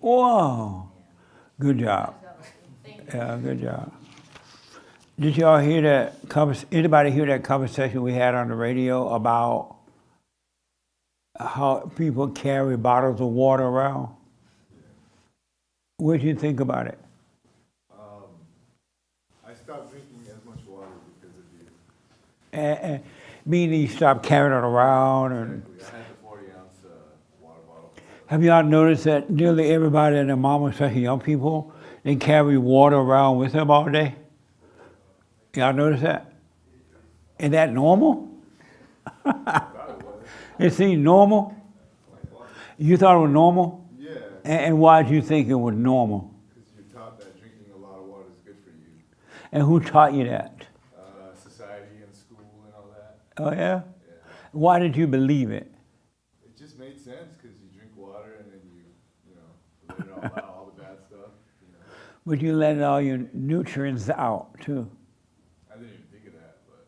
Whoa. Good job. Yeah, good job. Did y'all hear that? Anybody hear that conversation we had on the radio about how people carry bottles of water around? What do you think about it? I stopped drinking as much water because of you. And meaning you stop carrying it around. And Exactly. I had the 40-ounce water bottle. have y'all noticed that nearly everybody and their mama, especially young people, they carry water around with them all day? Y'all notice that? Is that normal? It seemed normal? You thought it was normal? Yeah, And why did you think it was normal? because you're taught that drinking a lot of water is good for you. And who taught you that? Society and school and all that. Oh, yeah? Yeah. Why did you believe it? It just made sense because you drink water and then you let it all out, all the bad stuff. But you let all your nutrients out, too. I didn't even think of that, but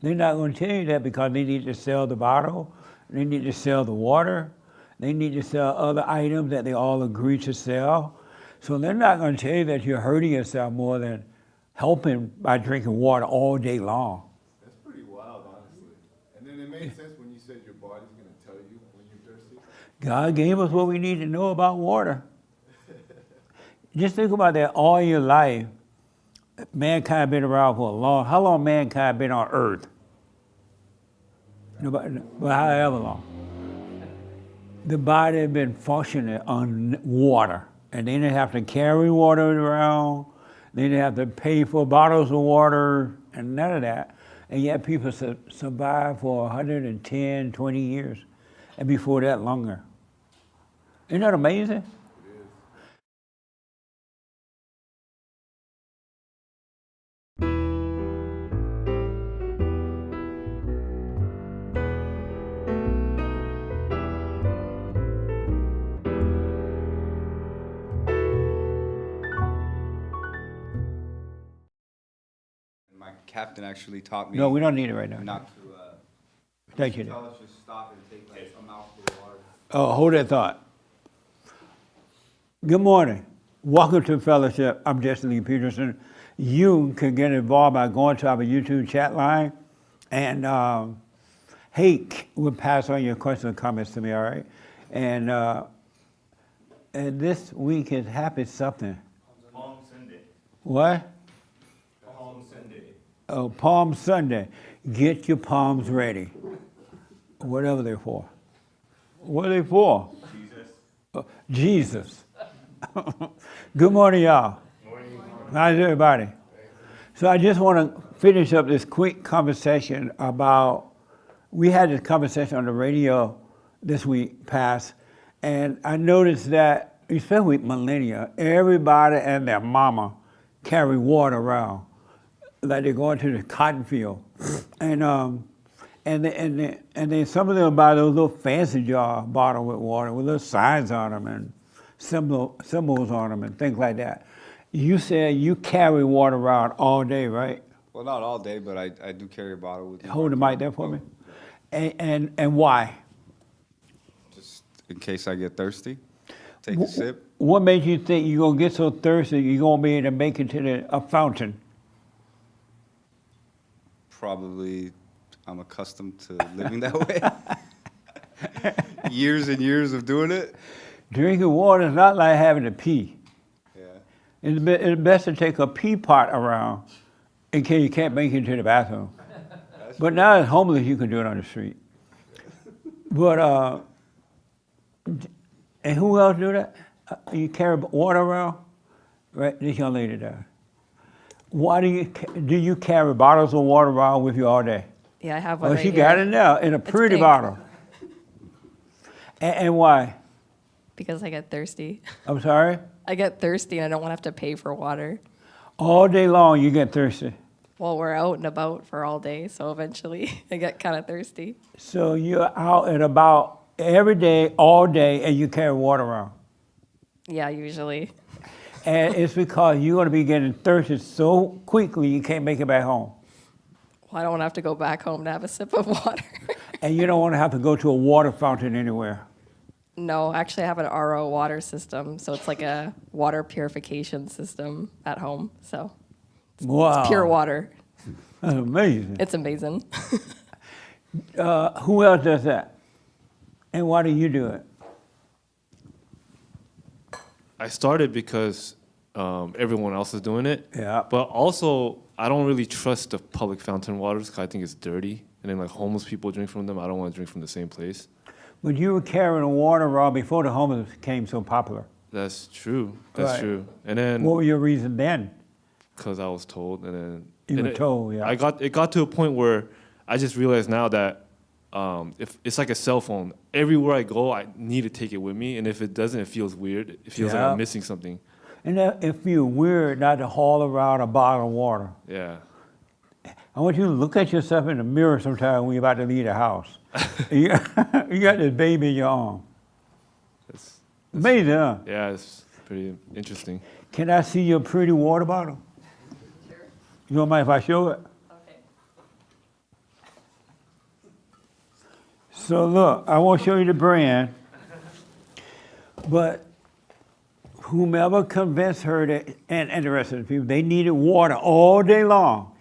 They're not going to tell you that because they need to sell the bottle, they need to sell the water, they need to sell other items that they all agree to sell. So they're not going to tell you that you're hurting yourself more than helping by drinking water all day long. that's pretty wild, honestly. And then it made sense when you said your body's going to tell you when you're thirsty. God gave us what we need to know about water. Just think about that all your life. Mankind been around for a long, how long mankind been on earth? Nobody, well, however long. The body had been functioning on water, and they didn't have to carry water around. They didn't have to pay for bottles of water and none of that. And yet people survived for 110, 20 years, and before that longer. Isn't that amazing? My captain actually taught me No, we don't need it right now. not to Thank you. tell us just stop and take like a mouthful of water. Oh, hold that thought. Good morning. Welcome to Fellowship. I'm Jesse Lee Peterson. You can get involved by going to our YouTube chat line, and Hake will pass on your questions and comments to me, all right? And this week is Happy something. Palm Sunday. What? Palm Sunday. Oh, Palm Sunday. Get your palms ready. Whatever they're for. What are they for? Jesus. Jesus. Good morning, y'all. Morning. How's everybody? So I just want to finish up this quick conversation about, we had this conversation on the radio this week past, and I noticed that, especially with millennia, everybody and their mama carry water around, like they're going to the cotton field. And then some of them buy those little fancy jar bottle with water with little signs on them and symbols on them and things like that. You said you carry water around all day, right? Well, not all day, but I do carry a bottle with me. Hold the mic there for me. And why? Just in case I get thirsty, take a sip. What made you think you're going to get so thirsty you're going to be able to make it to a fountain? Probably I'm accustomed to living that way. Years and years of doing it. Drinking water is not like having to pee. Yeah. It's best to take a pee pot around in case you can't make it to the bathroom. But now as homeless, you can do it on the street. But, and who else do that? You carry water around? Right, this young lady does. Why do you carry bottles of water around with you all day? Yeah, I have one Oh, right she here. got it now in a pretty pink. bottle. And why? Because I get thirsty. I'm sorry? I get thirsty and I don't want to have to pay for water. All day long you get thirsty. Well, we're out and about for all day, so eventually I get kind of thirsty. So you're out and about every day, all day, and you carry water around. Yeah, usually. And it's because you're going to be getting thirsty so quickly you can't make it back home. Well, I don't want to have to go back home to have a sip of water. And you don't want to have to go to a water fountain anywhere. No, actually, I have an RO water system, so it's like a water purification system at home. So Wow. pure water. That's amazing. It's amazing. Who else does that? And why do you do it? I started because everyone else is doing it. Yeah. But also, I don't really trust the public fountain waters because I think it's dirty. And then like homeless people drink from them. I don't want to drink from the same place. But you were carrying a water rod before the homeless became so popular. That's true. That's Right. true. And then What was your reason then? because I was told, and then You and were told, yeah. it got to a point where I just realized now that if it's like a cell phone, everywhere I go, I need to take it with me, and if it doesn't, it feels weird. It feels like Yeah. I'm missing something. And that, if you're weird not to haul around a bottle of water, Yeah. I want you to look at yourself in the mirror sometime when you're about to leave the house. you got this baby in your arm. That's, Amazing, huh? yeah, it's pretty interesting. Can I see your pretty water bottle? Sure. You don't mind if I show it? Okay. So look, I won't show you the brand, but whomever convinced her that, and the rest of the people, they needed water all day long,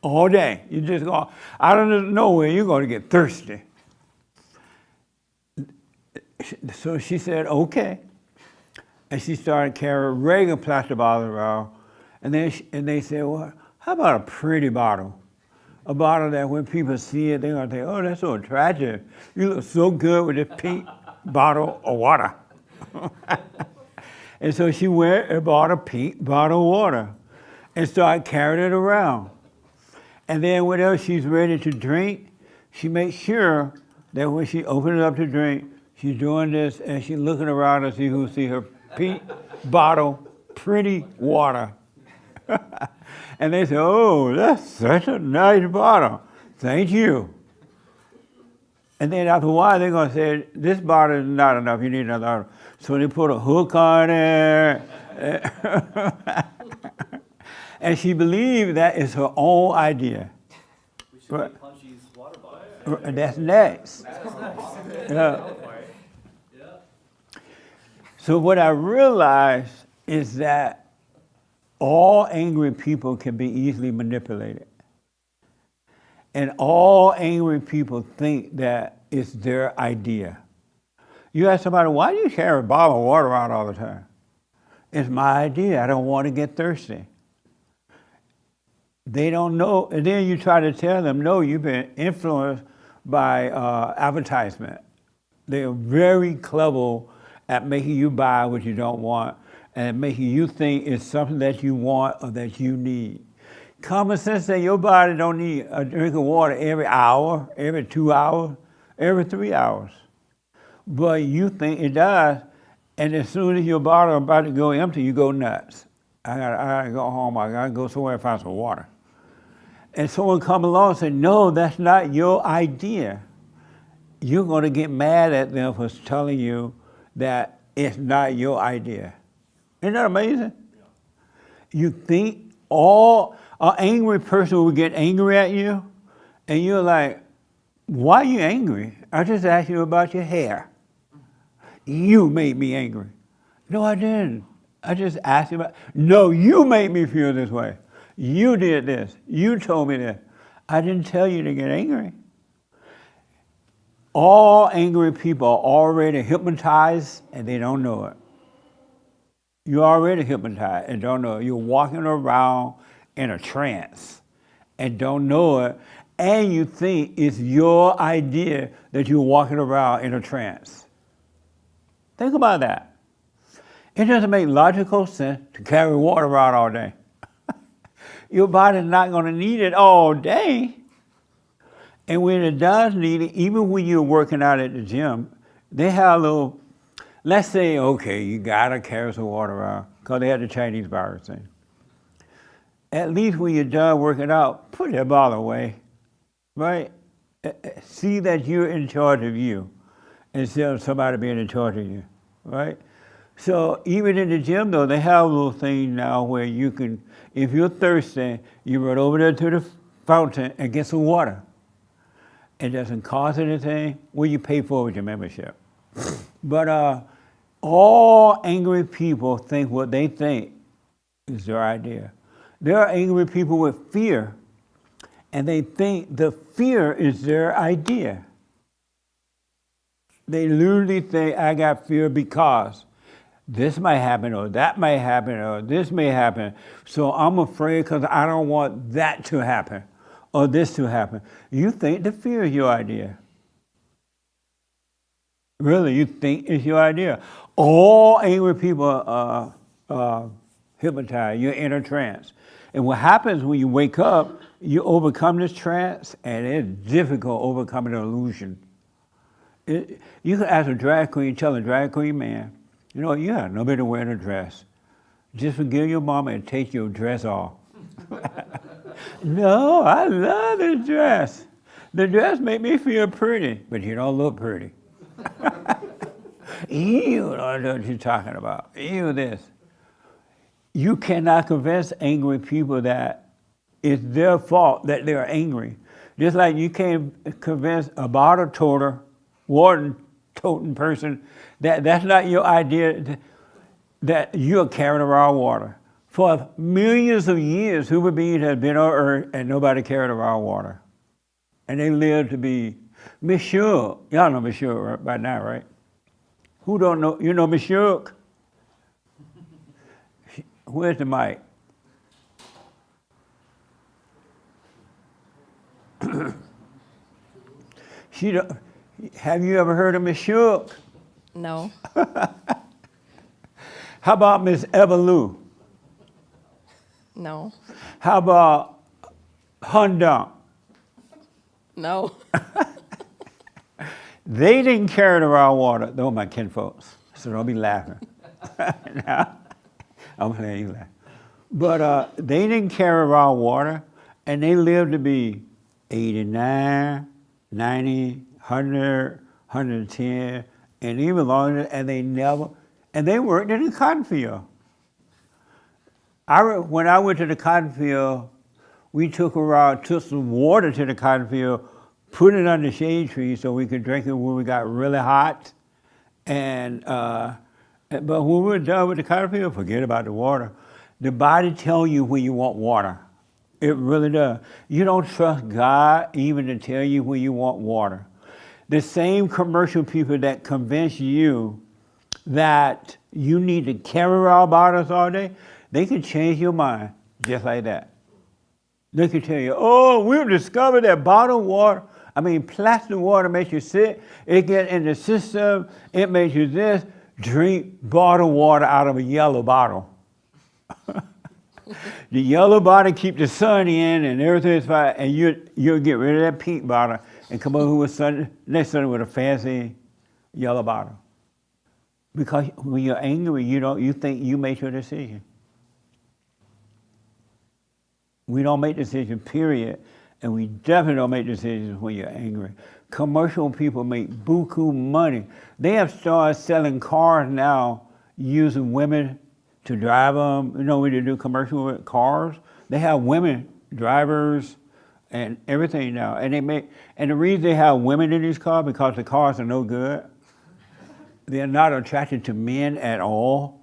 all day. You just go out of nowhere, you're going to get thirsty. So she said, okay. And she started carrying regular plastic bottles around. And they said, well, how about a pretty bottle? A bottle that when people see it, they're going to think, oh, that's so attractive. You look so good with this pink bottle of water. And so she went and bought a pink bottle of water and started carrying it around. And then whenever she's ready to drink, she makes sure that when she opens it up to drink, she's doing this and she's looking around to see who see her pink bottle, pretty water. And they say, oh, that's such a nice bottle. Thank you. And then after a while, they're going to say, this bottle is not enough. You need another bottle. So they put a hook on there. And she believed that is her own idea. We should make Punchy's water bottle. And that's next. Yeah. So what I realized is that all angry people can be easily manipulated. And all angry people think that it's their idea. You ask somebody, why do you carry a bottle of water around all the time? It's my idea. I don't want to get thirsty. They don't know. And then you try to tell them, no, you've been influenced by advertisement. They're very clever at making you buy what you don't want and making you think it's something that you want or that you need. Common sense says your body don't need a drink of water every hour, every 2 hours, every 3 hours. But you think it does, and as soon as your bottle is about to go empty, you go nuts. I gotta go home, I gotta go somewhere and find some water. And someone come along and say, no, that's not your idea. You're gonna get mad at them for telling you that it's not your idea. Isn't that amazing? You think an angry person will get angry at you, and you're like, why are you angry? I just asked you about your hair. You made me angry. No, I didn't. I just asked you about, no, you made me feel this way. You did this. You told me this. I didn't tell you to get angry. All angry people are already hypnotized and they don't know it. You're already hypnotized and don't know it. You're walking around in a trance and don't know it, and you think it's your idea that you're walking around in a trance. Think about that. It doesn't make logical sense to carry water around all day. Your body's not going to need it all day. And when it does need it, even when you're working out at the gym, they have a little, let's say, okay, you got to carry some water around because they had the Chinese virus thing. At least when you're done working out, put that bottle away, right? See that you're in charge of you instead of somebody being in charge of you, right? So even in the gym, though, they have a little thing now where you can, if you're thirsty, you run over there to the fountain and get some water. It doesn't cost anything. What you pay for with your membership. But all angry people think what they think is their idea. There are angry people with fear, and they think the fear is their idea. They literally think, I got fear because this might happen, or that might happen, or this may happen. So I'm afraid because I don't want that to happen, or this to happen. You think the fear is your idea. Really, you think it's your idea. All angry people are hypnotized. You're in a trance. And what happens when you wake up, you overcome this trance, and it's difficult overcoming an illusion. You can ask a drag queen, tell a drag queen man, you know, you have no business wearing a dress. Just forgive your mama and take your dress off. No, I love this dress. The dress make me feel pretty, but you don't look pretty. Ew, I know what you're talking about. Ew, this. You cannot convince angry people that it's their fault that they're angry. Just like you can't convince a bottle toter, water-toting person that that's not your idea, that you're carrying around water. For millions of years, human beings have been on Earth and nobody carried around water. And they live to be Monsieur. Y'all know Monsieur right, by now, right? Who don't know? You know Monsieur? Where's the mic? Have you ever heard of Monsieur? No. How about Miss Evalou? No. How about Honda? No. They didn't carry it around water. Those are my kinfolks, so don't be laughing. Now, I'm playing you laugh. But they didn't carry around water, and they lived to be 89, 90, 100, 110, and even longer, and they worked in the cotton field. When I went to the cotton field, we took some water to the cotton field, put it under shade trees so we could drink it when we got really hot. But when we were done with the cotton field, forget about the water. The body tells you when you want water. It really does. You don't trust God even to tell you when you want water. The same commercial people that convince you that you need to carry around bottles all day, they can change your mind just like that. They can tell you, oh, we've discovered that plastic water makes you sick. It gets in the system. It makes you this. Drink bottled water out of a yellow bottle. The yellow bottle keep the sun in and everything's fine, and you'll get rid of that pink bottle and come over next Sunday with a fancy yellow bottle. Because when you're angry, you think you make your decision. We don't make decisions, period. And we definitely don't make decisions when you're angry. Commercial people make buku money. They have started selling cars now using women to drive them. You know, when they do commercial with cars, they have women drivers and everything now. And the reason they have women in these cars because the cars are no good. They're not attracted to men at all.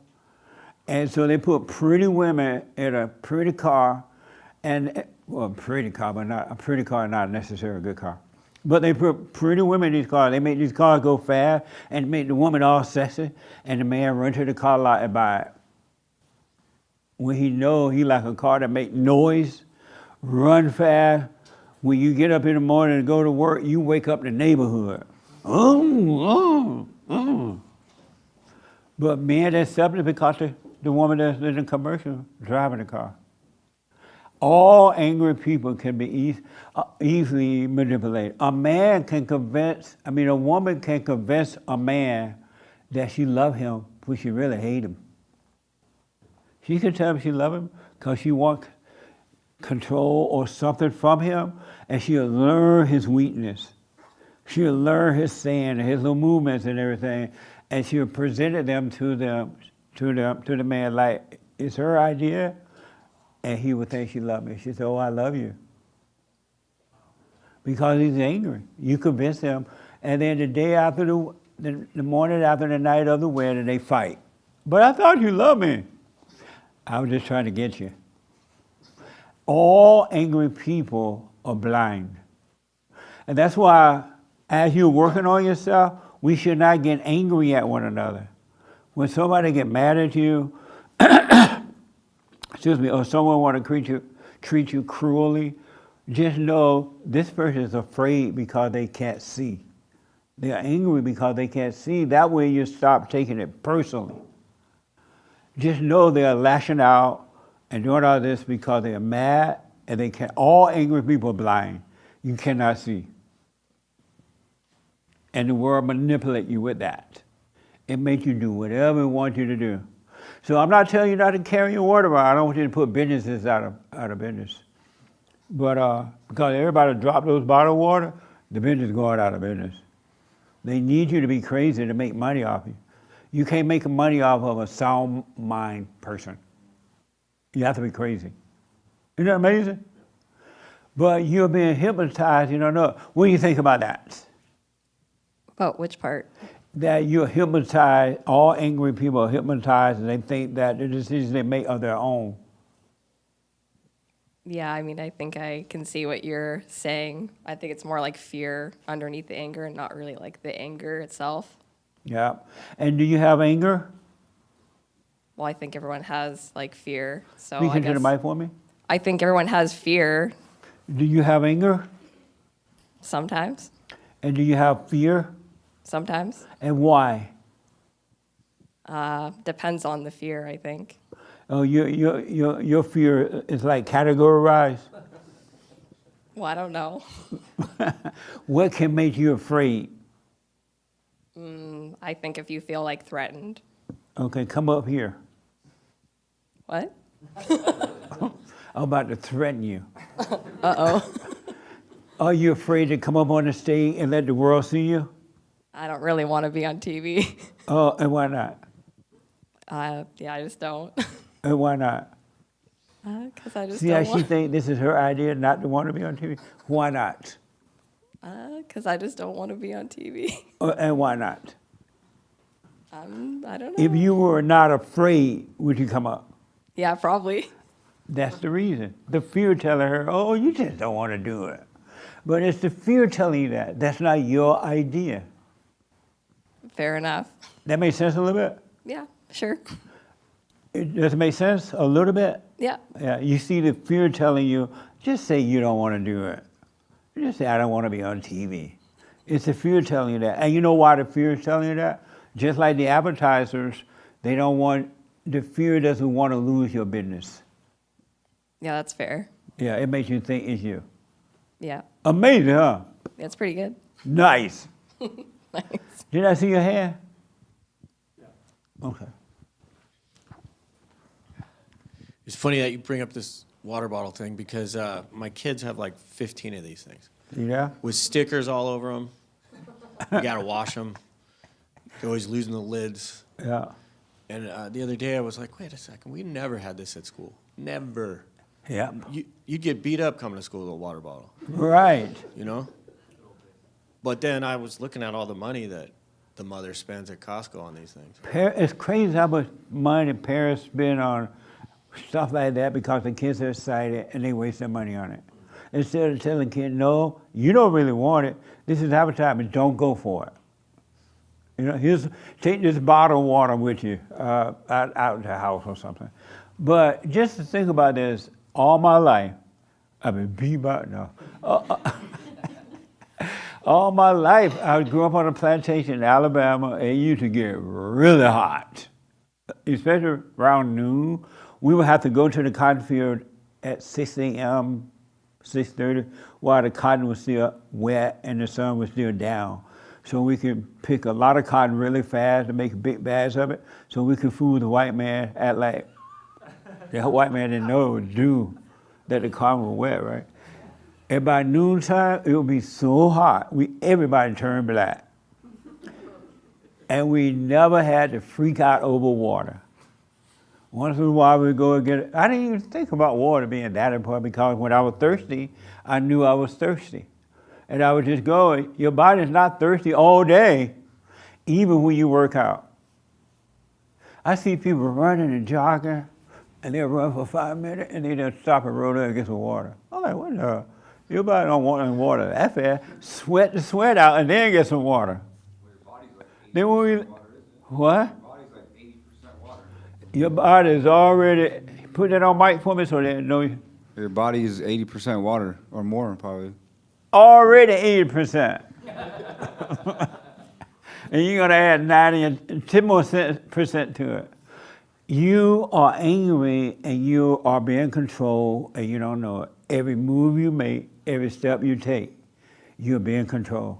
And so they put pretty women in a pretty car. Pretty car, but not a pretty car, not necessarily a good car. But they put pretty women in these cars. They make these cars go fast and make the woman all sexy, and the man run to the car lot and buy it. When he knows he like a car that make noise, run fast. When you get up in the morning and go to work, you wake up the neighborhood. But men accept it because the woman that's in the commercial driving the car. All angry people can be easily manipulated. A woman can convince a man that she loves him when she really hates him. She can tell him she loves him because she wants control or something from him, and she'll learn his weakness. She'll learn his sin, his little movements and everything, and she'll present them to the man like it's her idea. And he would think she loved me. She said, oh, I love you. Because he's angry. You convince him. And then the day after the morning after the night of the wedding, they fight. But I thought you loved me. I was just trying to get you. All angry people are blind. And that's why, as you're working on yourself, we should not get angry at one another. When somebody get mad at you, excuse me, or someone want to treat you cruelly, just know this person is afraid because they can't see. They are angry because they can't see. That way you stop taking it personally. Just know they are lashing out and doing all this because they are mad and they can't. All angry people are blind. You cannot see. And the world manipulate you with that. It makes you do whatever it wants you to do. So I'm not telling you not to carry your water around. I don't want you to put businesses out of business. But because everybody drop those bottled water, the business is going out of business. They need you to be crazy to make money off you. You can't make money off of a sound mind person. You have to be crazy. Isn't that amazing? But you're being hypnotized, you don't know. What do you think about that? About which part? That you're hypnotized, all angry people are hypnotized and they think that the decisions they make are their own. Yeah, I mean, I think I can see what you're saying. I think it's more like fear underneath the anger and not really like the anger itself. Yeah. And do you have anger? Well, I think everyone has like fear. So Speak I into the guess mic for me. I think everyone has fear Do you have anger? sometimes. And do you have fear? Sometimes. And why? Depends on the fear, I think. Oh, your fear is like categorized. Well, I don't know. What can make you afraid? I think if you feel like threatened. Okay, come up here. What? I'm about to threaten you. Uh-oh. Are you afraid to come up on the stage and let the world see you? I don't really want to be on TV. Oh, and why not? Yeah, I just don't. And why not? Because I just See how don't she want. think this is her idea not to want to be on TV? Why not? Because I just don't want to be on TV. And why not? I don't know. If you were not afraid, would you come up? Yeah, probably. That's the reason. The fear telling her, oh, you just don't want to do it. But it's the fear telling you that. That's not your idea. Fair enough. That makes sense a little bit? Yeah, sure. Does it make sense a little bit? Yeah. Yeah, you see the fear telling you, just say you don't want to do it. Just say, I don't want to be on TV. It's the fear telling you that. And you know why the fear is telling you that? Just like the advertisers, the fear doesn't want to lose your business. Yeah, that's fair. Yeah, it makes you think it's you. Yeah. Amazing, huh? That's pretty good. Nice. Nice. Did I see your hand? Yeah. Okay. It's funny that you bring up this water bottle thing because my kids have like 15 of these things See that? with stickers all over them. You gotta wash them. You're always losing the lids. Yeah. And the other day I was like, wait a second, we never had this at school. Never. Yeah. You'd get beat up coming to school with a water bottle, Right. you know? But then I was looking at all the money that the mother spends at Costco on these things. It's crazy how much money parents spend on stuff like that because the kids are excited and they waste their money on it. Instead of telling the kid, no, you don't really want it. This is advertisement. Don't go for it. You know, take this bottle of water with you out of the house or something. But just to think about this, all my life, I've been beat by, no. All my life, I grew up on a plantation in Alabama, and it used to get really hot, especially around noon. We would have to go to the cotton field at 6 a.m., 6:30, while the cotton was still wet and the sun was still down. So we could pick a lot of cotton really fast and make big bags of it, so we could fool the white man at like, the white man didn't know it was due, that the cotton was wet, right? And by noontime, it would be so hot, everybody turned black. And we never had to freak out over water. Once in a while we'd go and get it. I didn't even think about water being that important because when I was thirsty, I knew I was thirsty. And I would just go, your body's not thirsty all day. even when you work out. I see people running and jogging, and they'll run for 5 minutes, and they just stop and roll there and get some water. I'm like, what the? Your body don't want any water that fast. Sweat the sweat out, and then get some water. Then when we, what? Your body is already, put that on mic for me so they know you. Your body is 80% water or more, probably. Already 80%. And you're going to add 90 and 10 more percent to it. You are angry and you are being controlled and you don't know it. Every move you make, every step you take, you're being controlled.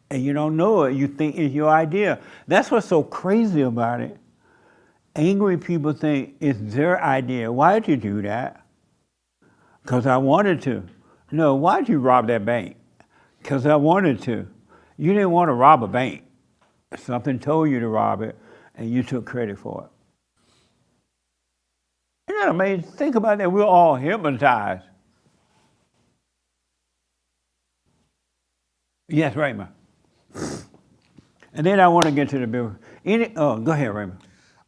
And you don't know it. You think it's your idea. That's what's so crazy about it. Angry people think it's their idea. Why'd you do that? Because I wanted to. No, why'd you rob that bank? Because I wanted to. You didn't want to rob a bank. Something told you to rob it, and you took credit for it. Isn't that amazing? Think about that. We're all hypnotized. Yes, Raymond. And then I want to get to the bill. Go ahead, Raymond.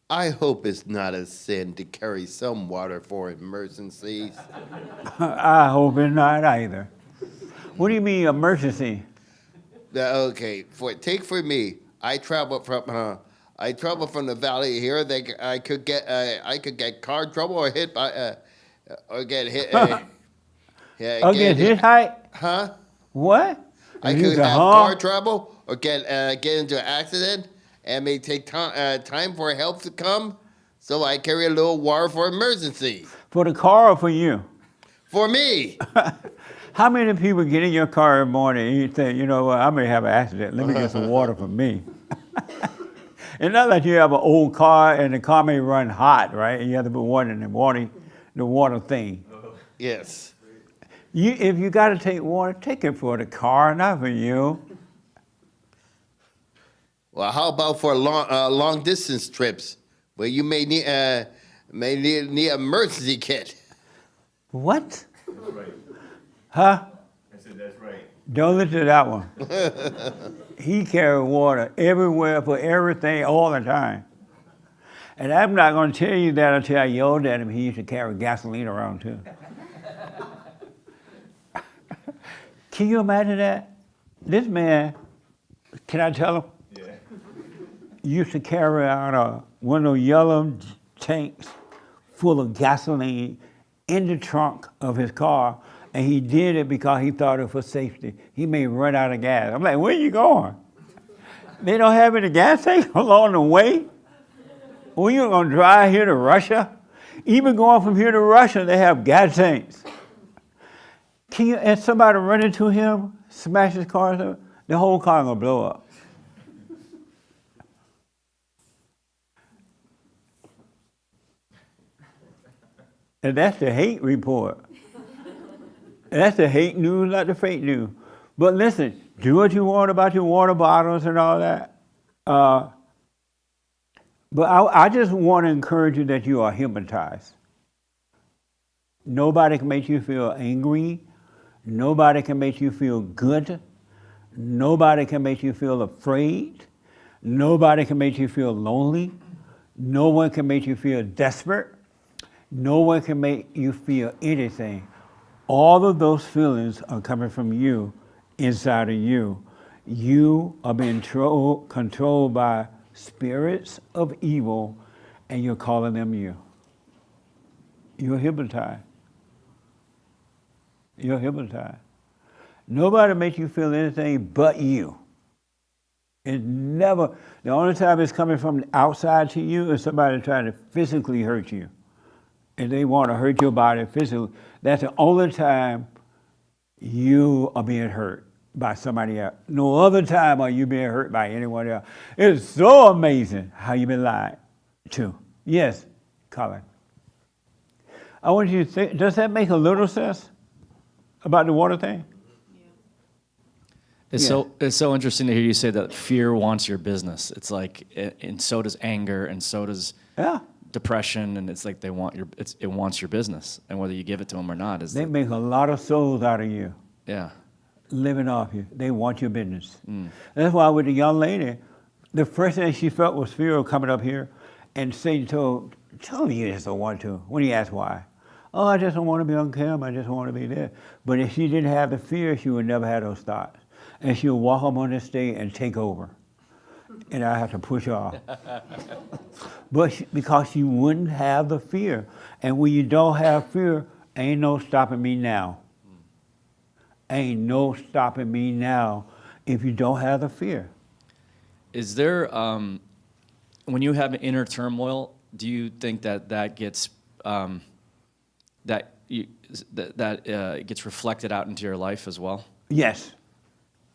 I hope it's not a sin to carry some water for emergencies. I hope it's not either. What do you mean emergency? Okay, take for me. I travel from the valley here. I could get car trouble or hit by or get hit. Get hit high? Huh? What? I could have car trouble or get into an accident, and may take time for help to come. So I carry a little water for emergency. For the car or for you? For me. How many people get in your car every morning and you think, you know what, I may have an accident. Let me get some water for me. It's not like you have an old car and the car may run hot, right? And you have to put water in the water thing. Yes. If you got to take water, take it for the car, not for you. Well, how about for long distance trips where you may need an emergency kit? What? That's right. Huh? I said that's right. Don't listen to that one. He carried water everywhere for everything all the time. And I'm not going to tell you that until I yelled at him. He used to carry gasoline around too. Can you imagine that? This man, can I tell him? Yeah. Used to carry out one of those yellow tanks full of gasoline in the trunk of his car, and he did it because he thought it was for safety. He may run out of gas. I'm like, where you going? They don't have any gas tanks along the way? Well, you're going to drive here to Russia? Even going from here to Russia, they have gas tanks. And somebody run into him, smash his car, the whole car going to blow up. And that's the hate report. That's the hate news, not the fake news. But listen, do what you want about your water bottles and all that. But I just want to encourage you that you are hypnotized. Nobody can make you feel angry. Nobody can make you feel good. Nobody can make you feel afraid. Nobody can make you feel lonely. No one can make you feel desperate. No one can make you feel anything. All of those feelings are coming from you, inside of you. You are being controlled by spirits of evil, and you're calling them you. You're hypnotized. You're hypnotized. Nobody makes you feel anything but you. It never, the only time it's coming from the outside to you is somebody trying to physically hurt you. And they want to hurt your body physically. That's the only time you are being hurt by somebody else. No other time are you being hurt by anyone else. It's so amazing how you've been lied to. Yes, Colin. I want you to think, does that make a little sense about the water thing? It's so interesting to hear you say that fear wants your business. It's like, and so does anger, and so does depression, and it's like it wants your business, and whether you give it to them or not is. They make a lot of souls out of you. Yeah. Living off you. They want your business. That's why with the young lady, the first thing she felt was fear of coming up here, and Satan tell me you just don't want to. When he asked why, oh, I just don't want to be on camera. I just want to be there. But if she didn't have the fear, she would never have those thoughts, and she would walk up on the stage and take over, and I have to push her off. But because she wouldn't have the fear, and when you don't have fear, ain't no stopping me now. Ain't no stopping me now if you don't have the fear. Is there, when you have inner turmoil, do you think that gets gets reflected out into your life as well? Yes.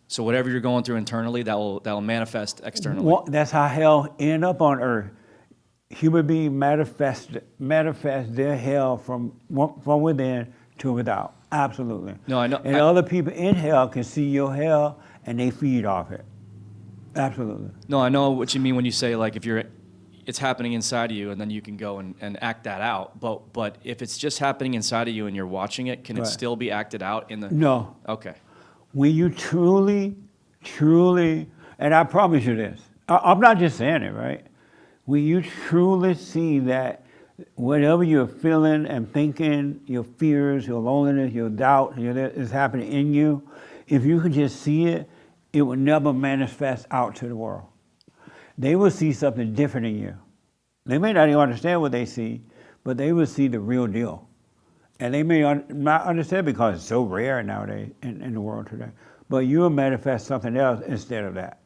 So whatever you're going through internally, that will manifest externally. Well, that's how hell end up on earth. Human beings manifest their hell from within to without. Absolutely. No, I know. And other people in hell can see your hell and they feed off it. Absolutely. No, I know what you mean when you say like it's happening inside of you and then you can go and act that out. But if it's just happening inside of you and you're watching it, can it still be acted out in the? No. Okay. When you truly, and I promise you this, I'm not just saying it, right? When you truly see that whatever you're feeling and thinking, your fears, your loneliness, your doubt, is happening in you, if you could just see it, it will never manifest out to the world. They will see something different in you. They may not even understand what they see, but they will see the real deal. And they may not understand because it's so rare nowadays in the world today. But you will manifest something else instead of that.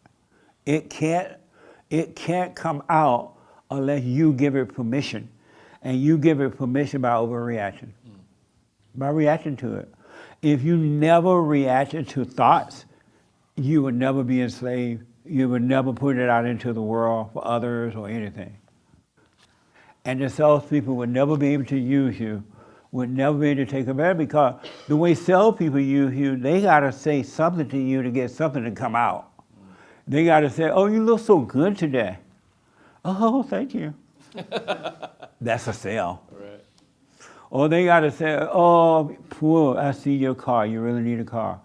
It can't come out unless you give it permission. And you give it permission by overreaction. By reacting to it. If you never reacted to thoughts, you would never be enslaved. You would never put it out into the world for others or anything. And the salespeople would never be able to use you, would never be able to take advantage, because the way salespeople use you, they got to say something to you to get something to come out. They got to say, oh, you look so good today. Oh, thank you. That's a sale. Right. Or they got to say, oh, poor, I see your car. You really need a car.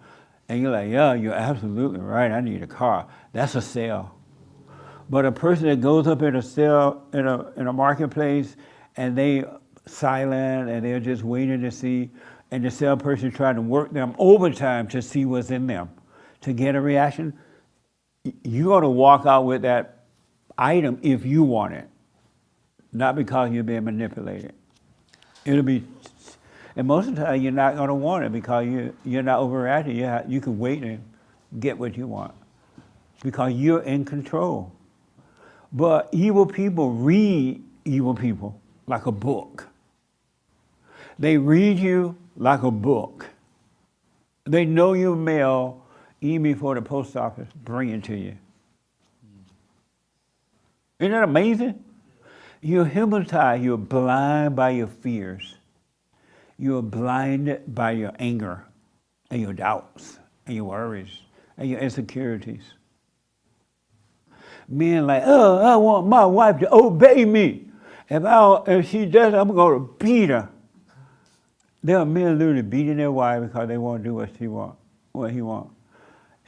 And you're like, yeah, you're absolutely right. I need a car. That's a sale. But a person that goes up in a sale, in a marketplace, and they silent, and they're just waiting to see, and the salesperson trying to work them overtime to see what's in them, to get a reaction, you're going to walk out with that item if you want it, not because you're being manipulated. It'll be, and most of the time you're not going to want it because you're not overreacting. You can wait and get what you want because you're in control. But evil people read evil people like a book. They read you like a book. They know your mail even before the post office bring it to you. Isn't that amazing? You're hypnotized. You're blind by your fears. You're blinded by your anger and your doubts and your worries and your insecurities. Men like, oh, I want my wife to obey me. If she does, I'm going to beat her. There are men literally beating their wife because they won't do what he wants.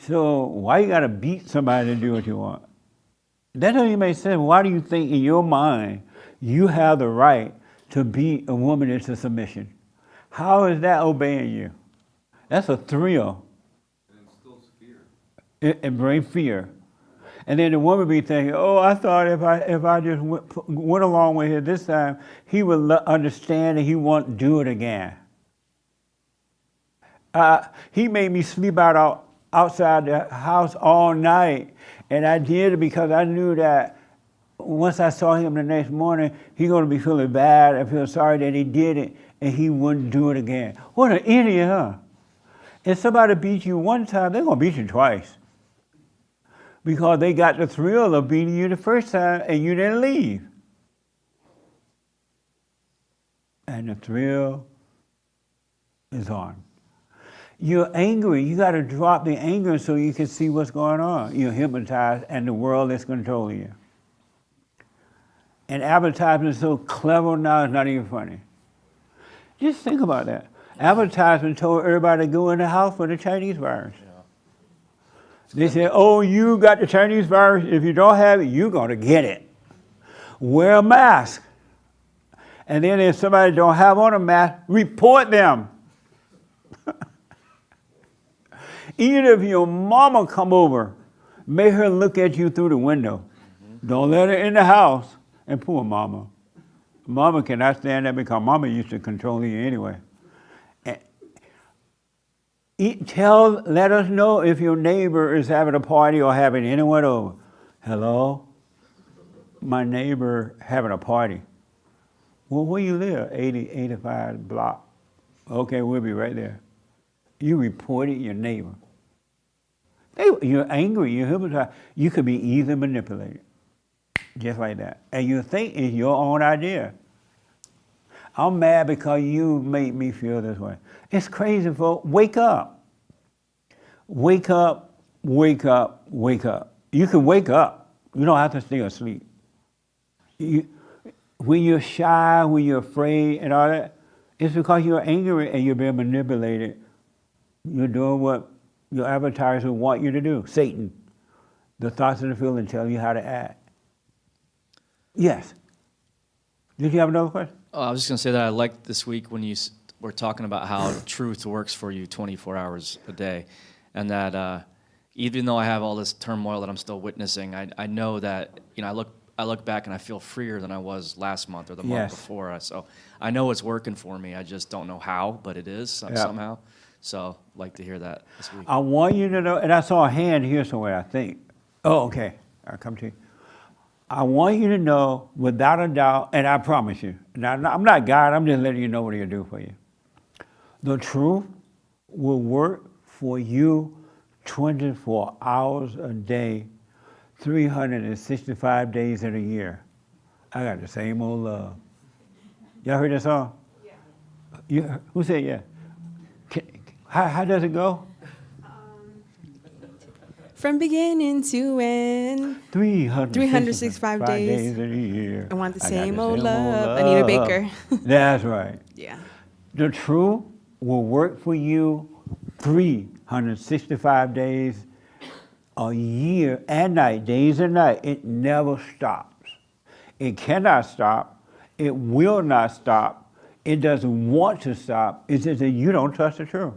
So why you got to beat somebody to do what you want? That doesn't even make sense. Why do you think in your mind you have the right to beat a woman into submission? How is that obeying you? That's a thrill. It instills fear. It brings fear. And then the woman be thinking, oh, I thought if I just went along with it this time, he would understand and he won't do it again. He made me sleep outside the house all night, and I did it because I knew that once I saw him the next morning, he's going to be feeling bad and feel sorry that he did it, and he wouldn't do it again. What an idiot, huh? If somebody beats you one time, they're going to beat you twice. Because they got the thrill of beating you the first time and you didn't leave. And the thrill is on. You're angry. You got to drop the anger so you can see what's going on. You're hypnotized and the world is controlling you. And advertisement is so clever now, it's not even funny. Just think about that. Advertisement told everybody to go in the house for the Chinese virus. They say, oh, you got the Chinese virus. If you don't have it, you're going to get it. Wear a mask. And then if somebody don't have on a mask, report them. Even if your mama come over, make her look at you through the window. Don't let her in the house. And poor mama. Mama cannot stand that because mama used to control you anyway. Let us know if your neighbor is having a party or having anyone over. Hello? My neighbor having a party. Well, where you live? 85 block. Okay, we'll be right there. You reported your neighbor. You're angry, you're hypnotized. You could be easily manipulated. Just like that. And you think it's your own idea. I'm mad because you made me feel this way. It's crazy, folks. Wake up. Wake up, wake up, wake up. You can wake up. You don't have to stay asleep. When you're shy, when you're afraid and all that, it's because you're angry and you're being manipulated. You're doing what your advertiser want you to do. Satan. The thoughts and the feelings tell you how to act. Yes. Did you have another question? Oh, I was just going to say that I liked this week when you were talking about how truth works for you 24 hours a day. And that even though I have all this turmoil that I'm still witnessing, I know that, I look back and I feel freer than I was last month or the month before. So I know it's working for me. I just don't know how, but it is somehow. So I'd like to hear that this week. I want you to know, and I saw a hand here somewhere, I think. Oh, okay. I'll come to you. I want you to know, without a doubt, and I promise you, now I'm not God, I'm just letting you know what He'll do for you. The truth will work for you 24 hours a day, 365 days in a year. I got the same old love. Y'all heard that song? Yeah. Who said yeah? How does it go? From beginning to end. 365 days in a year. I want the same old love. Anita Baker. That's right. Yeah. The truth will work for you 365 days a year and night, days and night. It never stops. It cannot stop. It will not stop. It doesn't want to stop. It's just that you don't trust the truth.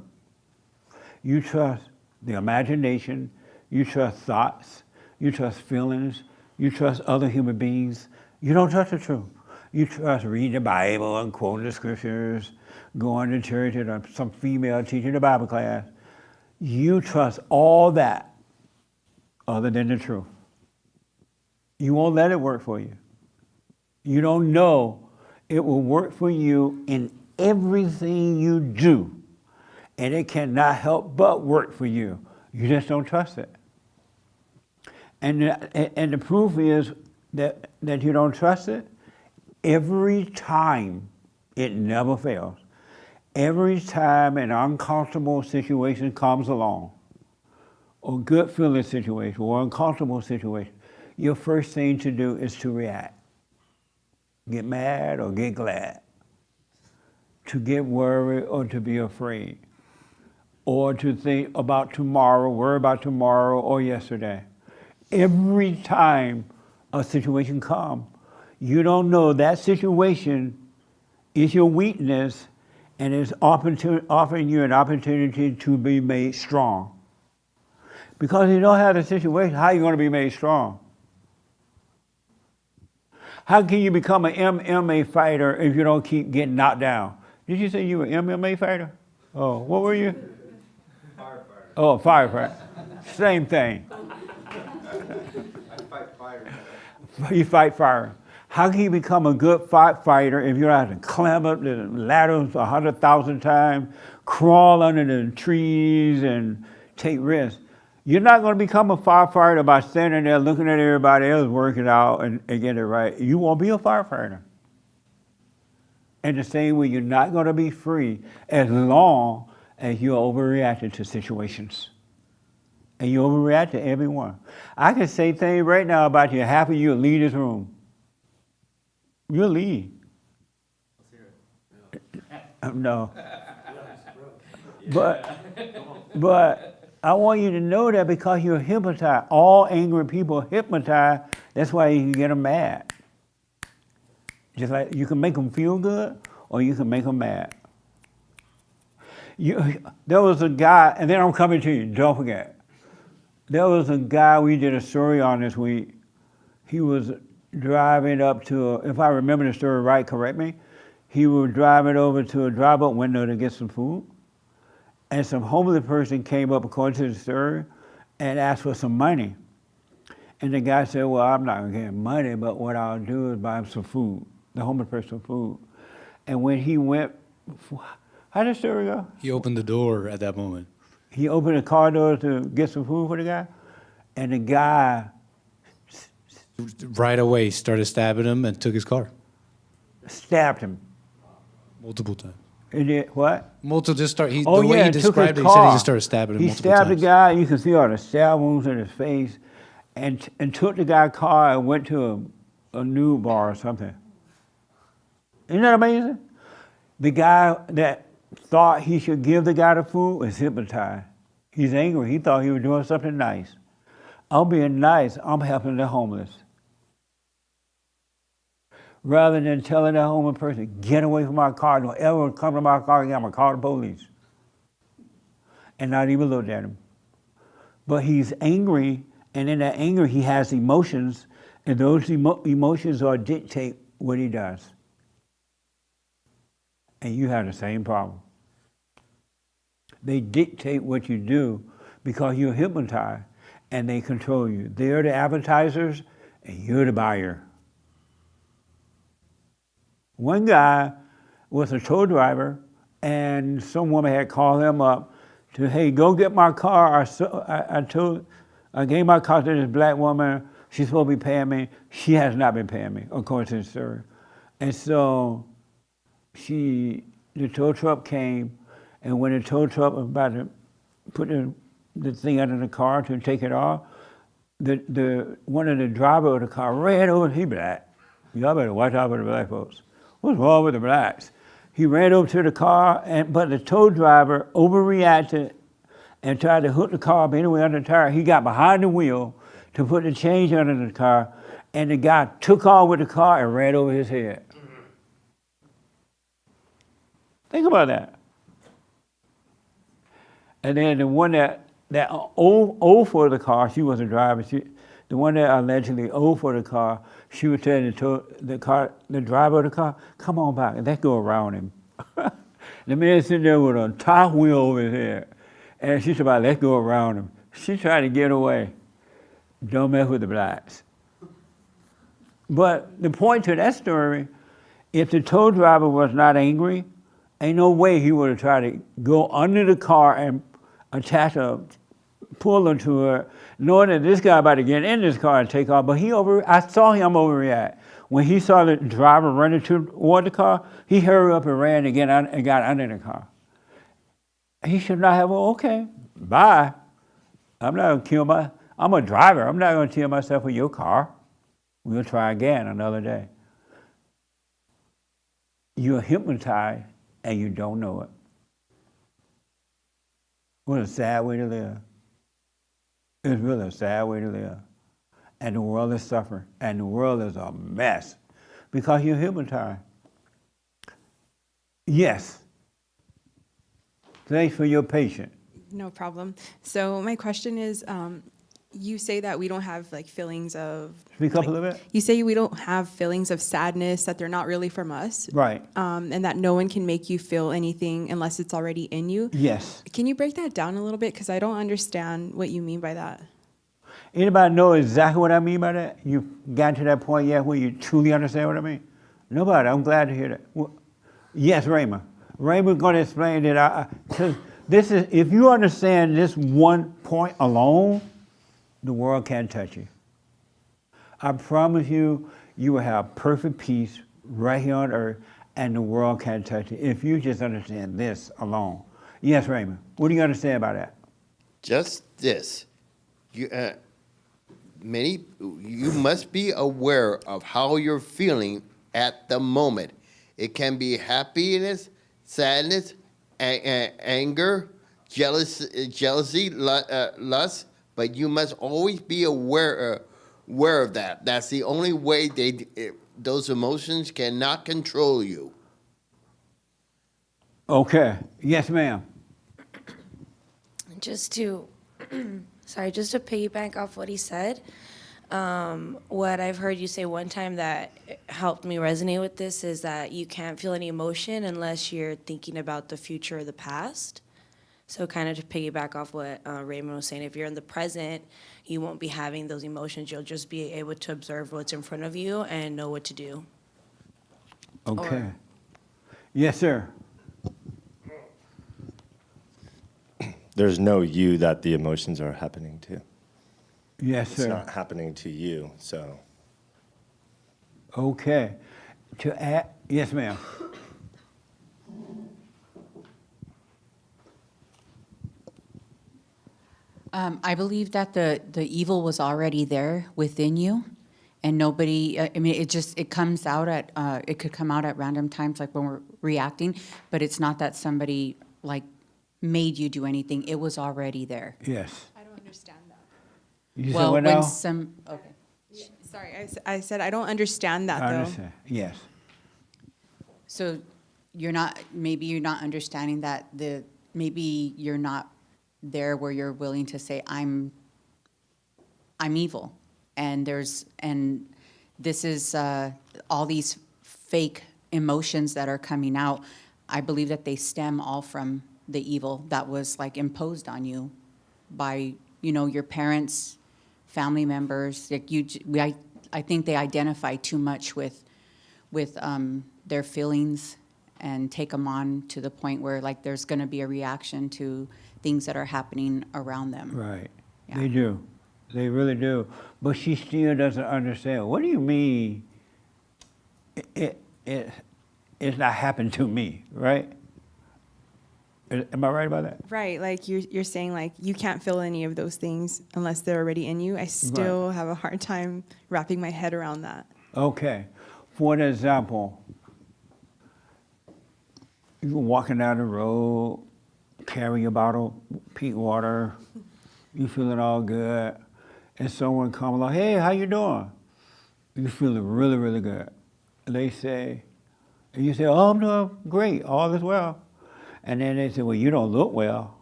You trust the imagination. You trust thoughts, you trust feelings, you trust other human beings. You don't trust the truth. You trust reading the Bible and quoting the scriptures, going to church or some female teaching the Bible class. You trust all that other than the truth. You won't let it work for you. You don't know it will work for you in everything you do. And it cannot help but work for you. You just don't trust it. And the proof is that you don't trust it. Every time, it never fails. Every time an uncomfortable situation comes along, or good feeling situation, or uncomfortable situation, your first thing to do is to react. Get mad or get glad. To get worried or to be afraid. Or to think about tomorrow, worry about tomorrow or yesterday. Every time a situation comes, you don't know that situation is your weakness and is offering you an opportunity to be made strong. Because you don't have the situation, how are you going to be made strong? How can you become an MMA fighter if you don't keep getting knocked down? Did you say you were an MMA fighter? Oh, what were you? Firefighter. Oh, firefighter. Same thing. I fight fire. You fight fire. How can you become a good fighter if you don't have to climb up the ladders 100,000 times, crawl under the trees, and take risks? You're not going to become a firefighter by standing there looking at everybody else working out and getting it right. You won't be a firefighter. And the same way, you're not going to be free as long as you're overreacting to situations. And you overreact to everyone. I can say things right now about you, half of you will leave this room. You'll leave. No. But I want you to know that because you're hypnotized. All angry people are hypnotized. That's why you can get them mad. Just like you can make them feel good or you can make them mad. There was a guy, and then I'm coming to you, don't forget. There was a guy we did a story on this week. He was driving up to, if I remember the story right, correct me. He was driving over to a drive-up window to get some food. And some homeless person came up, according to the story, and asked for some money. And the guy said, well, I'm not gonna get money, but what I'll do is buy him some food, the homeless person some food. And when he went, how did the story go? He opened the door at that moment. He opened the car door to get some food for the guy, and the guy Right away, started stabbing him and took his car. stabbed him. Multiple times. He did what? Multiple just start. The Oh way yeah, he and took described his it, he said he car. just started stabbing him He multiple stabbed times. the guy. You can see all the stab wounds in his face, and took the guy's car and went to a new bar or something. Isn't that amazing? The guy that thought he should give the guy the food is hypnotized. He's angry. He thought he was doing something nice. I'm being nice. I'm helping the homeless. Rather than telling that homeless person, get away from my car, don't ever come to my car again, I'm gonna call the police. And not even look at him. But he's angry, and in that anger he has emotions, and those emotions are dictate what he does. And you have the same problem. They dictate what you do because you're hypnotized, and they control you. They're the advertisers, and you're the buyer. One guy was a tow driver, and some woman had called him up to, hey, go get my car. I gave my car to this black woman. She's supposed to be paying me. She has not been paying me, according to the story. And so the tow truck came, and when the tow truck was about to put the thing under the car to take it off, one of the drivers of the car ran over. He black. Y'all better watch out for the black folks. What's wrong with the blacks? He ran over to the car, but the tow driver overreacted and tried to hook the car up anyway under the tire. He got behind the wheel to put the change under the car, and the guy took off with the car and ran over his head. Think about that. And then the one that owed for the car, she wasn't driving. The one that allegedly owed for the car, she was telling the driver of the car, come on back, and let's go around him. The man sitting there with a top wheel over his head. And she said, let's go around him. She tried to get away. Don't mess with the blacks. But the point to that story, if the tow driver was not angry, ain't no way he would have tried to go under the car and attach pull her to her, knowing that this guy about to get in this car and take off. But I saw him overreact. When he saw the driver running toward the car, he hurried up and ran and got under the car. He should not have, okay, bye. I'm not gonna I'm a driver. I'm not gonna kill myself with your car. We'll try again another day. You're hypnotized and you don't know it. What a sad way to live. It's really a sad way to live. And the world is suffering. And the world is a mess because you're hypnotized. Yes. Thanks for your patience. No problem. So my question is, you say that we don't have like feelings of. Speak up a little bit. You say we don't have feelings of sadness, that they're not really from us. Right. And that no one can make you feel anything unless it's already in you. Yes. Can you break that down a little bit? Because I don't understand what you mean by that. Anybody know exactly what I mean by that? You've gotten to that point yet where you truly understand what I mean? Nobody. I'm glad to hear that. Well, yes, Raymond. Raymond's going to explain that. Because this is, if you understand this one point alone, the world can't touch you. I promise you, you will have perfect peace right here on earth, and the world can't touch you if you just understand this alone. Yes, Raymond. What do you understand about that? Just this. You must be aware of how you're feeling at the moment. It can be happiness, sadness, anger, jealousy, lust, but you must always be aware of that. That's the only way those emotions cannot control you. Okay. Yes, ma'am. Just to, just to piggyback off what he said, what I've heard you say one time that helped me resonate with this is that you can't feel any emotion unless you're thinking about the future or the past. So kind of to piggyback off what Raymond was saying, if you're in the present, you won't be having those emotions. You'll just be able to observe what's in front of you and know what to do. Okay. Yes, sir. There's no you that the emotions are happening to. Yes, It's sir. not happening to you, so. Okay. To add, yes, ma'am. I believe that the evil was already there within you, and nobody. I mean, it comes out at it could come out at random times, like when we're reacting, but it's not that somebody like made you do anything. It was already there. Yes. I don't understand that. You Well, said what when now? some okay. Sorry, I said I don't understand that, I though. understand. Yes. So maybe you're not understanding that maybe you're not there where you're willing to say I'm evil, and this is all these fake emotions that are coming out. I believe that they stem all from the evil that was like imposed on you by your parents, family members. Like I think they identify too much with their feelings and take them on to the point where like there's going to be a reaction to things that are happening around them. Right. Yeah. They do. They really do. But she still doesn't understand. What do you mean it's not happened to me, right? Am I right about that? Right, like you're saying like you can't feel any of those things unless they're already in you. I still have a hard time wrapping my head around that. Okay. For an example, you're walking down the road, carry your bottle, peat water, you feeling all good, and someone come along, hey, how you doing? You feeling really, really good. And they say, and you say, oh, I'm doing great, all is well. And then they say, well, you don't look well.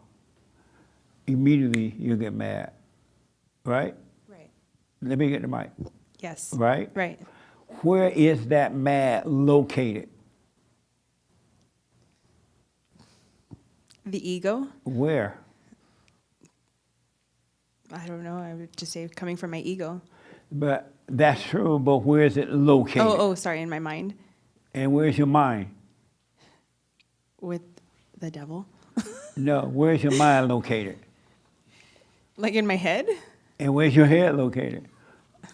Immediately you get mad, right? Right. Let me get the mic. Yes. Right? Right. Where is that mad located? The ego? Where? I don't know. I would just say coming from my ego. But that's true, but where is it located? Oh, sorry, in my mind. And where's your mind? With the devil. No, where's your mind located? Like in my head? And where's your head located?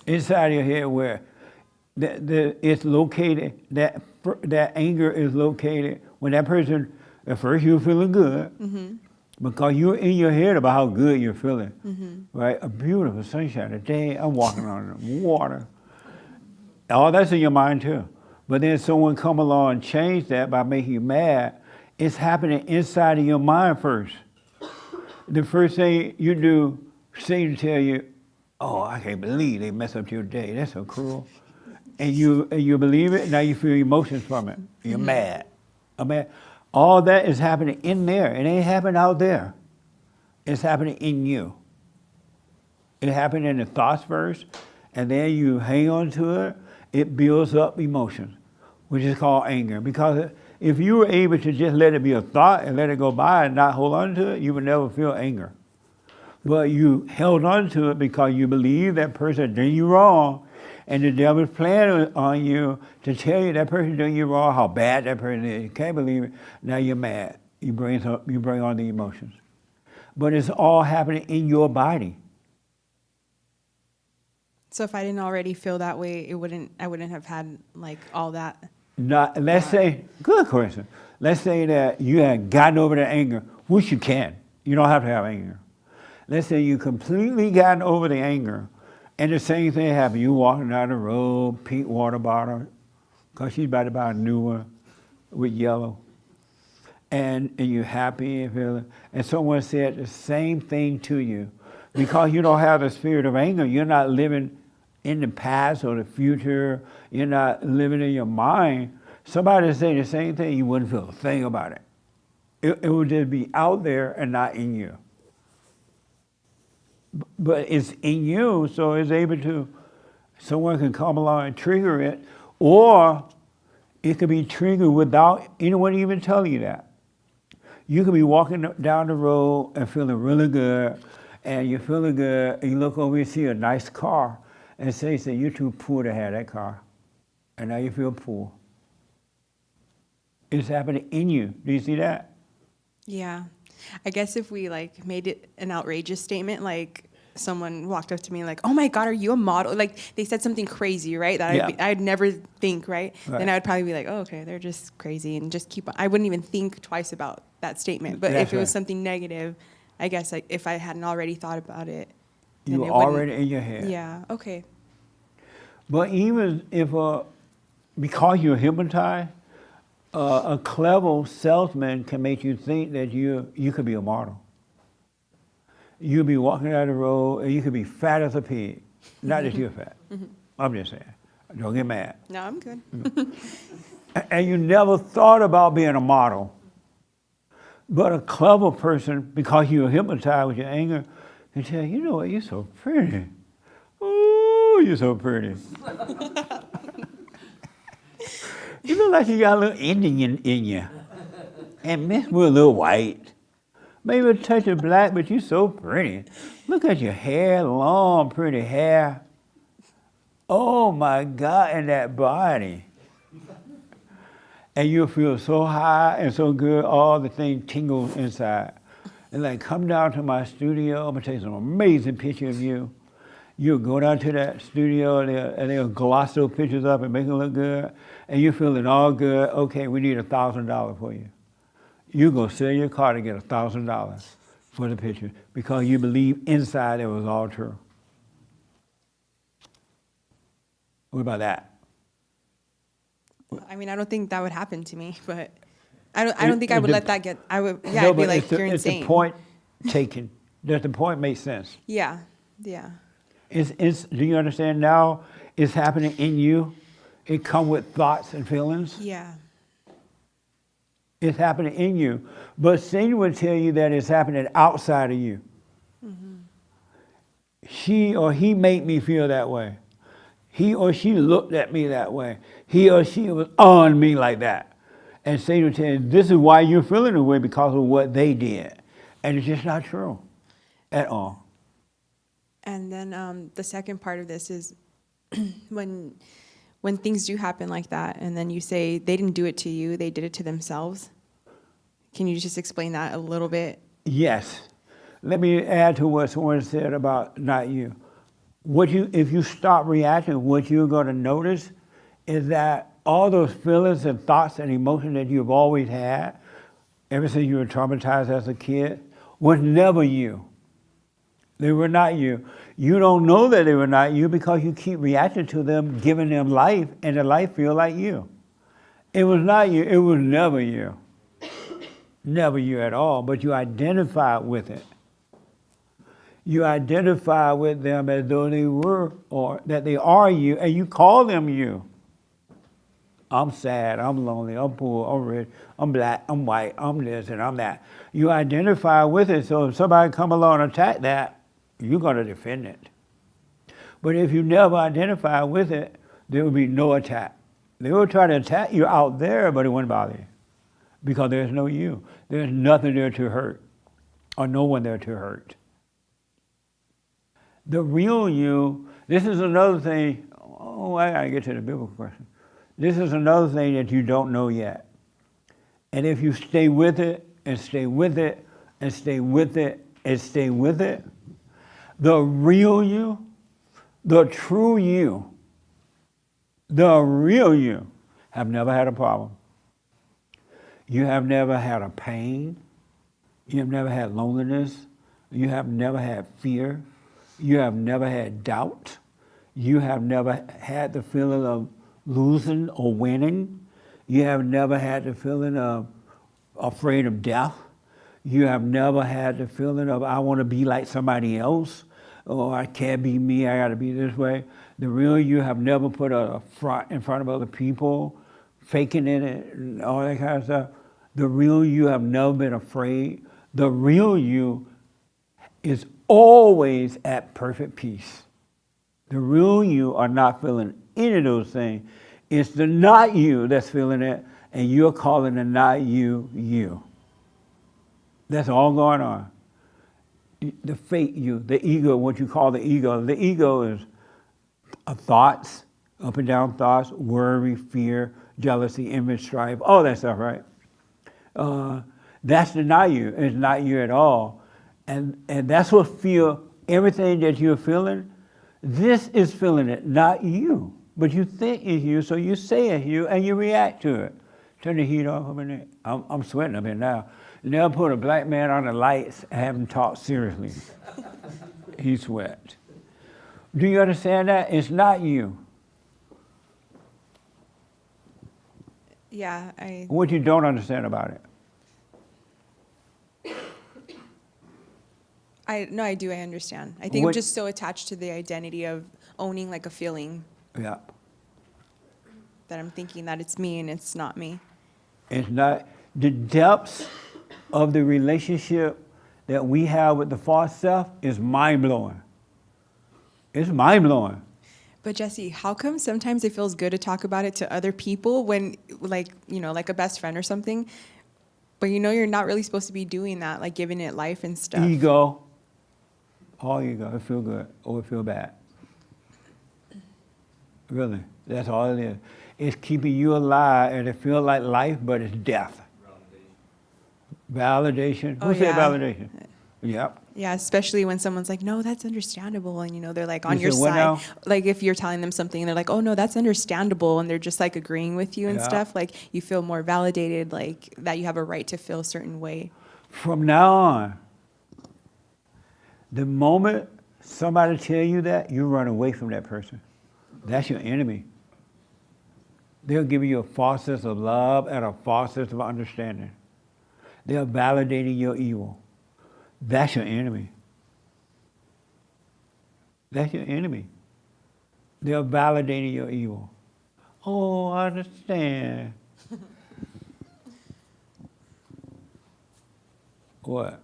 Inside your head where it's located, that anger is located. When that person, at first you're feeling good, because you're in your head about how good you're feeling, right? A beautiful sunshine, a day, I'm walking on the water. All that's in your mind too. But then someone come along and change that by making you mad. It's happening inside of your mind first. The first thing you do, Satan tell you, oh, I can't believe they messed up your day. That's so cruel. And you believe it, now you feel emotions from it. You're mad. I'm mad. All that is happening in there. It ain't happening out there. It's happening in you. It happened in the thoughts first, and then you hang on to it. It builds up emotions, which is called anger. Because if you were able to just let it be a thought and let it go by and not hold on to it, you would never feel anger. But you held on to it because you believe that person did you wrong, and the devil's planning on you to tell you that person doing you wrong, how bad that person is. You can't believe it. Now you're mad. You bring on the emotions. But it's all happening in your body. So if I didn't already feel that way, I wouldn't have had like all that. Let's say, good question. Let's say that you had gotten over the anger, which you can. You don't have to have anger. Let's say you completely gotten over the anger, and the same thing happened. You walking down the road, pink water bottle, because she's about to buy a new one with yellow. and you're happy and feeling, and someone said the same thing to you, because you don't have the spirit of anger, you're not living in the past or the future, you're not living in your mind. Somebody say the same thing, you wouldn't feel a thing about it. It would just be out there and not in you. But it's in you, so it's able to, someone can come along and trigger it, or it could be triggered without anyone even telling you that. You could be walking down the road and feeling really good, and you're feeling good, and you look over and see a nice car, and say, you're too poor to have that car. And now you feel poor. It's happening in you. Do you see that? Yeah. I guess if we like made it an outrageous statement, like someone walked up to me like, oh my God, are you a model? Like they said something crazy, right? That I'd never think, right? Then I would probably be like, oh, okay, they're just crazy and just keep on. I wouldn't even think twice about that statement. But if it was something negative, I guess like if I hadn't already thought about it. You were already in your head. Yeah, okay. But even if, because you're hypnotized, a clever salesman can make you think that you could be a model. You'll be walking down the road and you could be fat as a pig. Not that you're fat. I'm just saying. Don't get mad. No, I'm good. And you never thought about being a model. But a clever person, because you're hypnotized with your anger, can tell you, you know what, you're so pretty. Ooh, you're so pretty. You look like you got a little Indian in you. And mixed with a little white. Maybe a touch of black, but you're so pretty. Look at your hair, long, pretty hair. Oh my God, and that body. And you'll feel so high and so good, all the things tingle inside. And like, come down to my studio, I'm gonna take some amazing pictures of you. You'll go down to that studio and they'll gloss those pictures up and make it look good. And you're feeling all good. Okay, we need $1,000 for you. You go sell your car to get $1,000 for the picture because you believe inside it was all true. What about that? I mean, I don't think that would happen to me, but I don't think I would let that get. I would. Yeah, no, I'd be like, you're insane. It's the point taken. Does the point make sense? Yeah, yeah. Do you understand now? It's happening in you. It comes with thoughts and feelings. Yeah. It's happening in you. But Satan will tell you that it's happening outside of you. Mm-hmm. She or he made me feel that way. He or she looked at me that way. He or she was on me like that. And Satan will tell you, this is why you're feeling the way, because of what they did. And it's just not true at all. And then the second part of this is when things do happen like that, and then you say they didn't do it to you, they did it to themselves. Can you just explain that a little bit? Yes. Let me add to what someone said about not you. If you stop reacting, what you're going to notice is that all those feelings and thoughts and emotions that you've always had, ever since you were traumatized as a kid, was never you. They were not you. You don't know that they were not you because you keep reacting to them, giving them life, and the life feel like you. It was not you. It was never you. Never you at all, but you identify with it. You identify with them as though they were, or that they are you, and you call them you. I'm sad, I'm lonely, I'm poor, I'm rich, I'm black, I'm white, I'm this and I'm that. You identify with it, so if somebody come along and attack that, you're going to defend it. But if you never identify with it, there will be no attack. They will try to attack you out there, but it wouldn't bother you because there's no you. There's nothing there to hurt or no one there to hurt. The real you, this is another thing. Oh, I got to get to the biblical question. This is another thing that you don't know yet. And if you stay with it and stay with it and stay with it and stay with it, the real you, the true you, the real you have never had a problem. You have never had a pain. You have never had loneliness. You have never had fear. You have never had doubt. You have never had the feeling of losing or winning. You have never had the feeling of afraid of death. You have never had the feeling of, I want to be like somebody else, or I can't be me, I got to be this way. The real you have never put a front in front of other people, faking it and all that kind of stuff. The real you have never been afraid. The real you is always at perfect peace. The real you are not feeling any of those things. It's the not you that's feeling it, and you're calling the not you, you. That's all going on. The fake you, the ego, what you call the ego is thoughts, up and down thoughts, worry, fear, jealousy, envy, strife, all that stuff, right? That's the not you. It's not you at all. And that's what everything that you're feeling, this is feeling it, not you. But you think it's you, so you say it's you, and you react to it. Turn the heat off a minute. I'm sweating a bit now. Never put a black man on the lights and have him talk seriously. He sweat. Do you understand that? It's not you. Yeah, What you don't understand about it? I do, I understand. I think I'm just so attached to the identity of owning like a feeling. Yeah. That I'm thinking that it's me and it's not me. It's not. The depths of the relationship that we have with the false self is mind-blowing. It's mind-blowing. But Jesse, how come sometimes it feels good to talk about it to other people when, like, like a best friend or something, but you're not really supposed to be doing that, like giving it life and stuff? Ego. All ego. It feel good or it feel bad. Really. That's all it is. It's keeping you alive, and it feels like life, but it's death. Validation. Who said validation? Yep. Yeah, especially when someone's like, no, that's understandable. And, they're like on You your said what side. now? Like if you're telling them something and they're like, oh, no, that's understandable. And they're just like agreeing with you and Yeah. stuff. Like you feel more validated, like that you have a right to feel a certain way. From now on, the moment somebody tell you that, you run away from that person. That's your enemy. They'll give you a false sense of love and a false sense of understanding. They're validating your evil. That's your enemy. That's your enemy. They're validating your evil. Oh, I understand. What?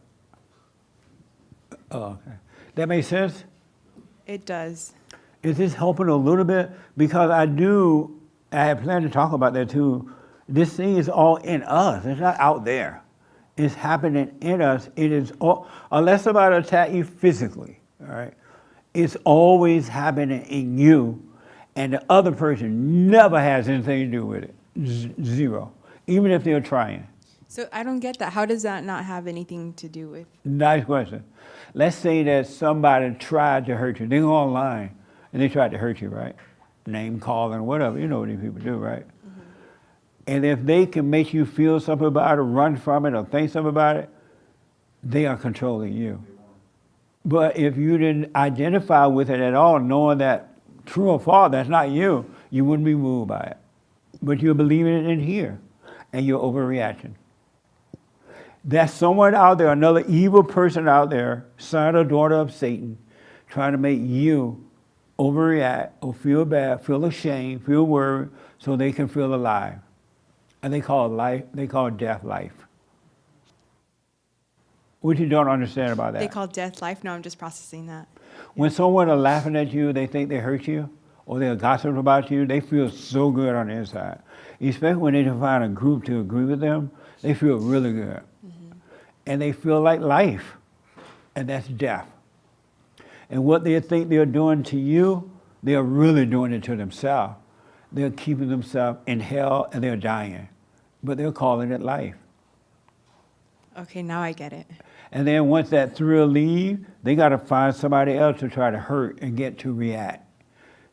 Oh, okay. That makes sense? It does. Is this helping a little bit? Because I had planned to talk about that too. This thing is all in us. It's not out there. It's happening in us. It is all, unless somebody attack you physically, all right? It's always happening in you, and the other person never has anything to do with it. Zero. Even if they're trying. So I don't get that. How does that not have anything to do with? Nice question. Let's say that somebody tried to hurt you. They go online and they tried to hurt you, right? Name calling, whatever. You know what these people do, right? Mm-hmm. And if they can make you feel something about it, run from it, or think something about it, they are controlling you. But if you didn't identify with it at all, knowing that true or false, that's not you, you wouldn't be moved by it. But you're believing it in here, and you're overreacting. There's someone out there, another evil person out there, son or daughter of Satan, trying to make you overreact or feel bad, feel ashamed, feel worried, so they can feel alive. And they call death life. What you don't understand about that? They call death life? No, I'm just processing that. When someone is laughing at you, they think they hurt you, or they're gossiping about you, they feel so good on the inside. Especially when they find a group to agree with them, they feel really good. Mm-hmm. And they feel like life, and that's death. And what they think they're doing to you, they're really doing it to themselves. They're keeping themselves in hell, and they're dying. But they're calling it life. Okay, now I get it. And then once that thrill leaves, they got to find somebody else to try to hurt and get to react.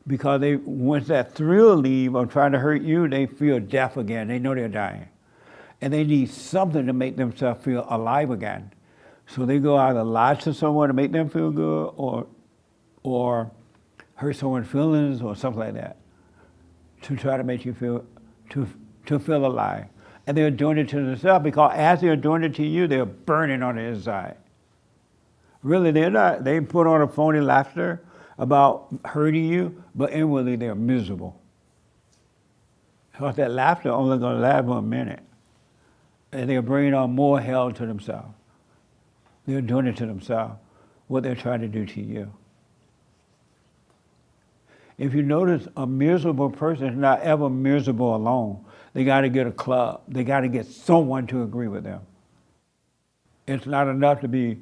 Because once that thrill leaves of trying to hurt you, they feel death again. They know they're dying. And they need something to make themselves feel alive again. So they go either lie to someone to make them feel good, or hurt someone's feelings or something like that, to try to make you feel, to feel alive. And they're doing it to themselves because as they're doing it to you, they're burning on the inside. Really, they're not. They put on a phony laughter about hurting you, but inwardly they're miserable. Because that laughter only going to last for a minute. And they're bringing on more hell to themselves. They're doing it to themselves, what they're trying to do to you. If you notice, a miserable person is not ever miserable alone. They got to get a club. They got to get someone to agree with them. It's not enough to be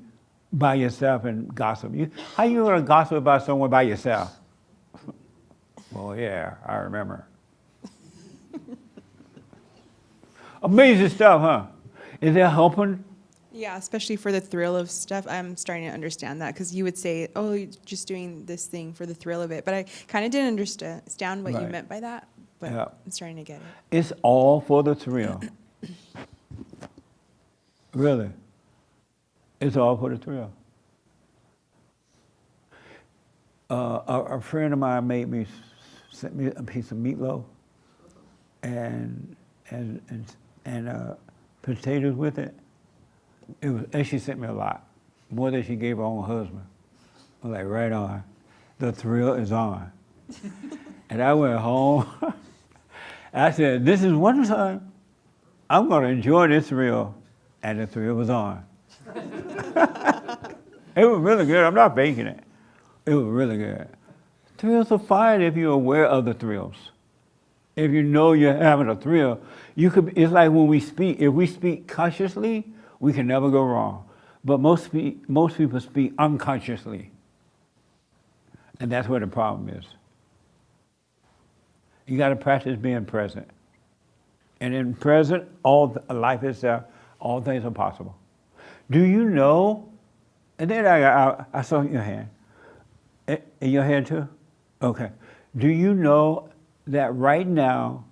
by yourself and gossip. How you going to gossip about someone by yourself? Well, yeah, I remember. Amazing stuff, huh? Is that helping? Yeah, especially for the thrill of stuff. I'm starting to understand that because you would say, oh, you're just doing this thing for the thrill of it. But I kind of didn't understand what you Right. meant by that. But Yeah. I'm starting to get it. It's all for the thrill. Really. It's all for the thrill. A friend of mine sent me a piece of meatloaf and potatoes with it. And she sent me a lot, more than she gave her own husband. I was like, right on. The thrill is on. And I went home. I said, this is one time I'm going to enjoy this thrill. And the thrill was on. It was really good. I'm not faking it. It was really good. Thrills are fine if you're aware of the thrills. If you know you're having a thrill, it's like when we speak. If we speak consciously, we can never go wrong. But most people speak unconsciously. And that's where the problem is. You got to practice being present. And in present, life itself, all things are possible. Do you know? And then I saw your hand. In your hand too? Okay. Do you know that right now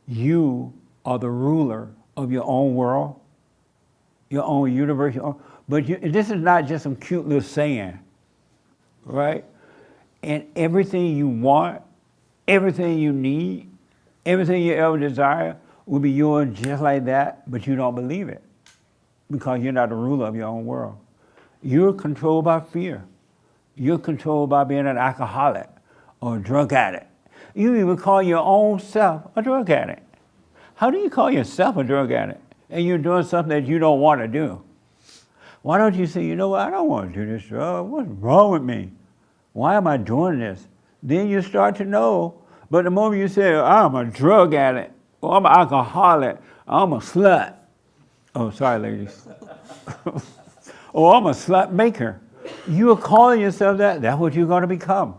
you are the ruler of your own world, your own universe? But this is not just some cute little saying, right? And everything you want, everything you need, everything you ever desire will be yours just like that, but you don't believe it because you're not the ruler of your own world. You're controlled by fear. You're controlled by being an alcoholic or a drug addict. You even call your own self a drug addict. How do you call yourself a drug addict and you're doing something that you don't want to do? Why don't you say, you know what, I don't want to do this drug. What's wrong with me? Why am I doing this? Then you start to know. But the moment you say, I'm a drug addict, or I'm an alcoholic, I'm a slut. Oh, sorry, ladies. Or I'm a slut maker. You are calling yourself that. That's what you're going to become.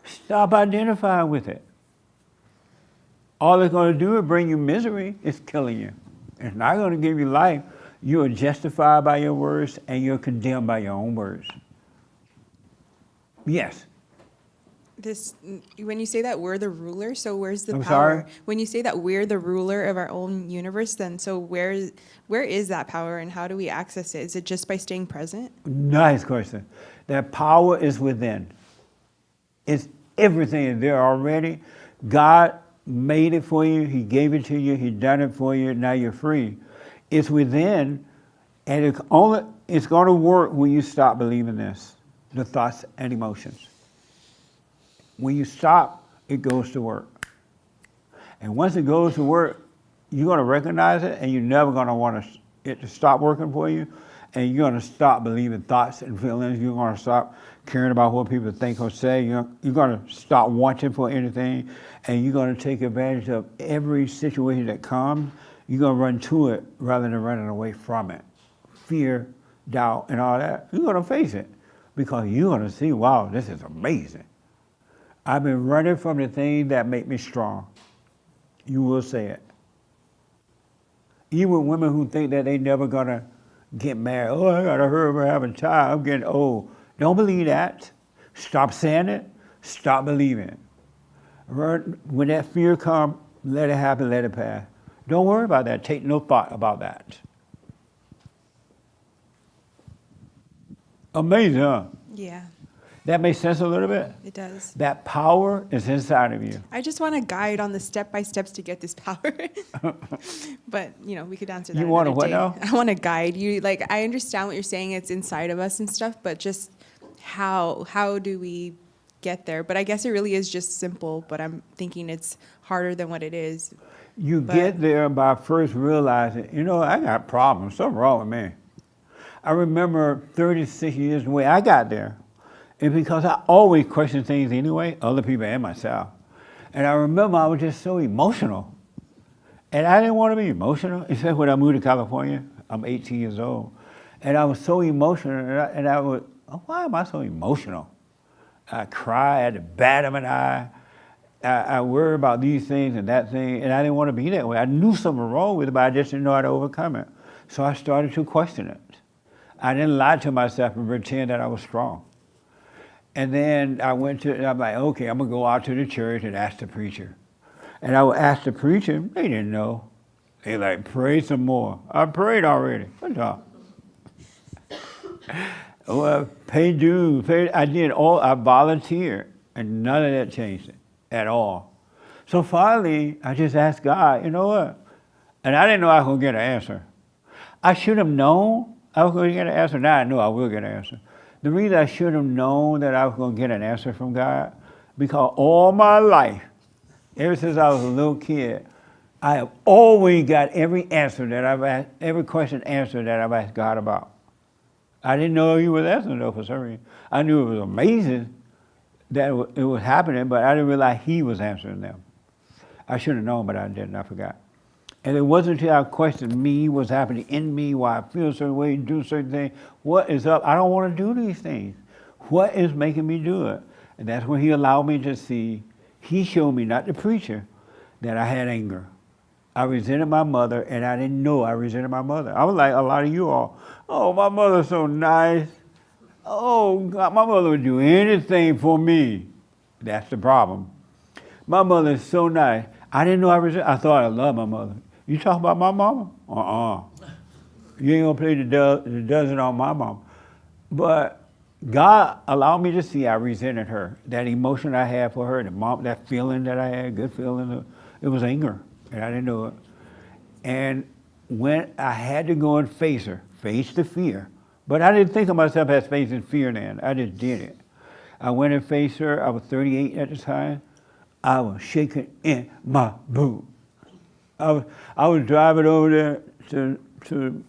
Stop identifying with it. All it's going to do is bring you misery. It's killing you. It's not going to give you life. You are justified by your words and you're condemned by your own words. Yes. When you say that we're the ruler, so where's the I'm power? sorry? When you say that we're the ruler of our own universe, then so where is that power and how do we access it? Is it just by staying present? Nice question. That power is within. It's everything is there already. God made it for you. He gave it to you. He done it for you. Now you're free. It's within, and it's going to work when you stop believing this, the thoughts and emotions. When you stop, it goes to work. And once it goes to work, you're going to recognize it, and you're never going to want it to stop working for you, and you're going to stop believing thoughts and feelings. You're going to stop caring about what people think or say. You're going to stop wanting for anything, and you're going to take advantage of every situation that comes. You're going to run to it rather than running away from it. Fear, doubt, and all that, you're going to face it because you're going to see, wow, this is amazing. I've been running from the things that make me strong. You will say it. Even women who think that they never going to get married. Oh, I got to hurry up and have a child. I'm getting old. Don't believe that. Stop saying it. Stop believing it. When that fear comes, let it happen, let it pass. Don't worry about that. Take no thought about that. Amazing, huh? Yeah. That makes sense a little bit? It does. That power is inside of you. I just want a guide on the step-by-steps to get this power. But, we could answer that You want a another what day. now? I want to guide you. Like, I understand what you're saying. It's inside of us and stuff, but just how do we get there? But I guess it really is just simple, but I'm thinking it's harder than what it is. You But- get there by first realizing, I got problems. Something wrong with me. I remember 36 years the way I got there. And because I always question things anyway, other people and myself. And I remember I was just so emotional. And I didn't want to be emotional, except when I moved to California. I'm 18 years old. And I was so emotional, and I would, why am I so emotional? I cry at the bottom of an eye. I worry about these things and that thing, and I didn't want to be that way. I knew something was wrong with it, but I just didn't know how to overcome it. So I started to question it. I didn't lie to myself and pretend that I was strong. And then I'm like, okay, I'm going to go out to the church and ask the preacher. And I would ask the preacher, they didn't know. They like, pray some more. I prayed already. Good job. Well, pay dues. I volunteered, and none of that changed it at all. So finally, I just asked God, you know what? And I didn't know I was going to get an answer. I should have known I was going to get an answer. Now I know I will get an answer. The reason I should have known that I was going to get an answer from God, because all my life, ever since I was a little kid, I have always got every answer that I've asked, every question answered that I've asked God about. I didn't know He was answering though for some reason. I knew it was amazing that it was happening, but I didn't realize He was answering them. I should have known, but I didn't. I forgot. And it wasn't until I questioned me, what's happening in me, why I feel a certain way, do certain things. What is up? I don't want to do these things. What is making me do it? And that's when He allowed me to see. He showed me, not the preacher, that I had anger. I resented my mother, and I didn't know I resented my mother. I was like a lot of you all. Oh, my mother's so nice. Oh, God, my mother would do anything for me. That's the problem. My mother is so nice. I didn't know I thought I loved my mother. You talk about my mama? You ain't gonna play the dozen on my mama. But God allowed me to see I resented her. That emotion I had for her, that feeling that I had, good feeling, it was anger, and I didn't know it. And when I had to go and face her, face the fear, but I didn't think of myself as facing fear then. I just did it. I went and faced her. I was 38 at the time. I was shaking in my boot. I was driving over there to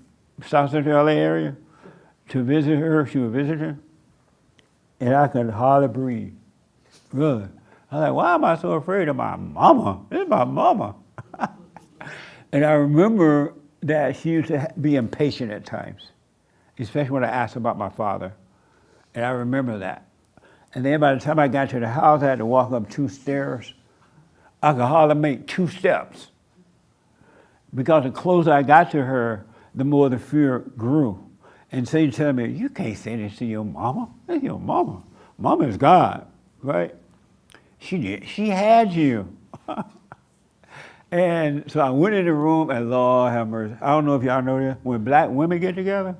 South Central LA area to visit her. She was visiting, and I could hardly breathe. Really. I was like, why am I so afraid of my mama? It's my mama. And I remember that she used to be impatient at times, especially when I asked about my father. And I remember that. And then by the time I got to the house, I had to walk up 2 stairs. I could hardly make 2 steps. Because the closer I got to her, the more the fear grew. And Satan told me, you can't say this to your mama. That's your mama. Mama is God, right? She did. She had you. And so I went in the room, and Lord have mercy. I don't know if y'all know this. When black women get together,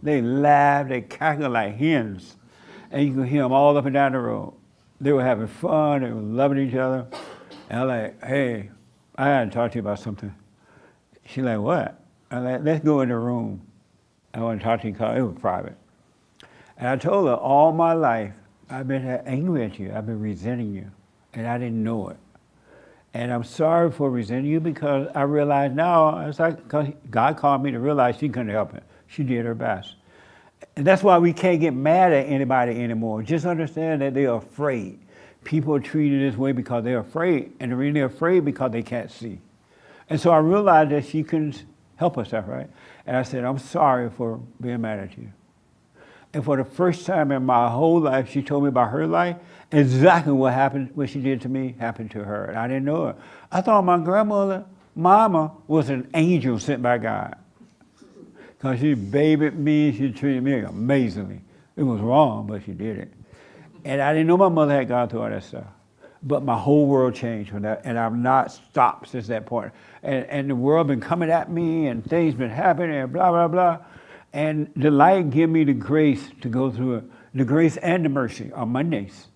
they laugh, they cackle like hens. And you could hear them all up and down the road. They were having fun, they were loving each other. And I'm like, hey, I gotta talk to you about something. She's like, what? I'm like, let's go in the room. I want to talk to you, because it was private. And I told her, all my life, I've been angry at you, I've been resenting you, and I didn't know it. And I'm sorry for resenting you, because I realize now, it's like, cause God called me to realize she couldn't help it. She did her best. And that's why we can't get mad at anybody anymore. Just understand that they're afraid. People are treated this way because they're afraid, and the reason they're afraid because they can't see. And so I realized that she couldn't help herself, right? And I said, I'm sorry for being mad at you. And for the first time in my whole life, she told me about her life. Exactly what happened, what she did to me, happened to her. And I didn't know it. I thought my grandmother, Mama, was an angel sent by God. Because she babied me, she treated me amazingly. It was wrong, but she did it. And I didn't know my mother had gone through all that stuff. But my whole world changed from that, and I've not stopped since that point. And the world been coming at me, and things been happening, and blah, blah, blah. And the light gave me the grace to go through it. The grace and the mercy on Mondays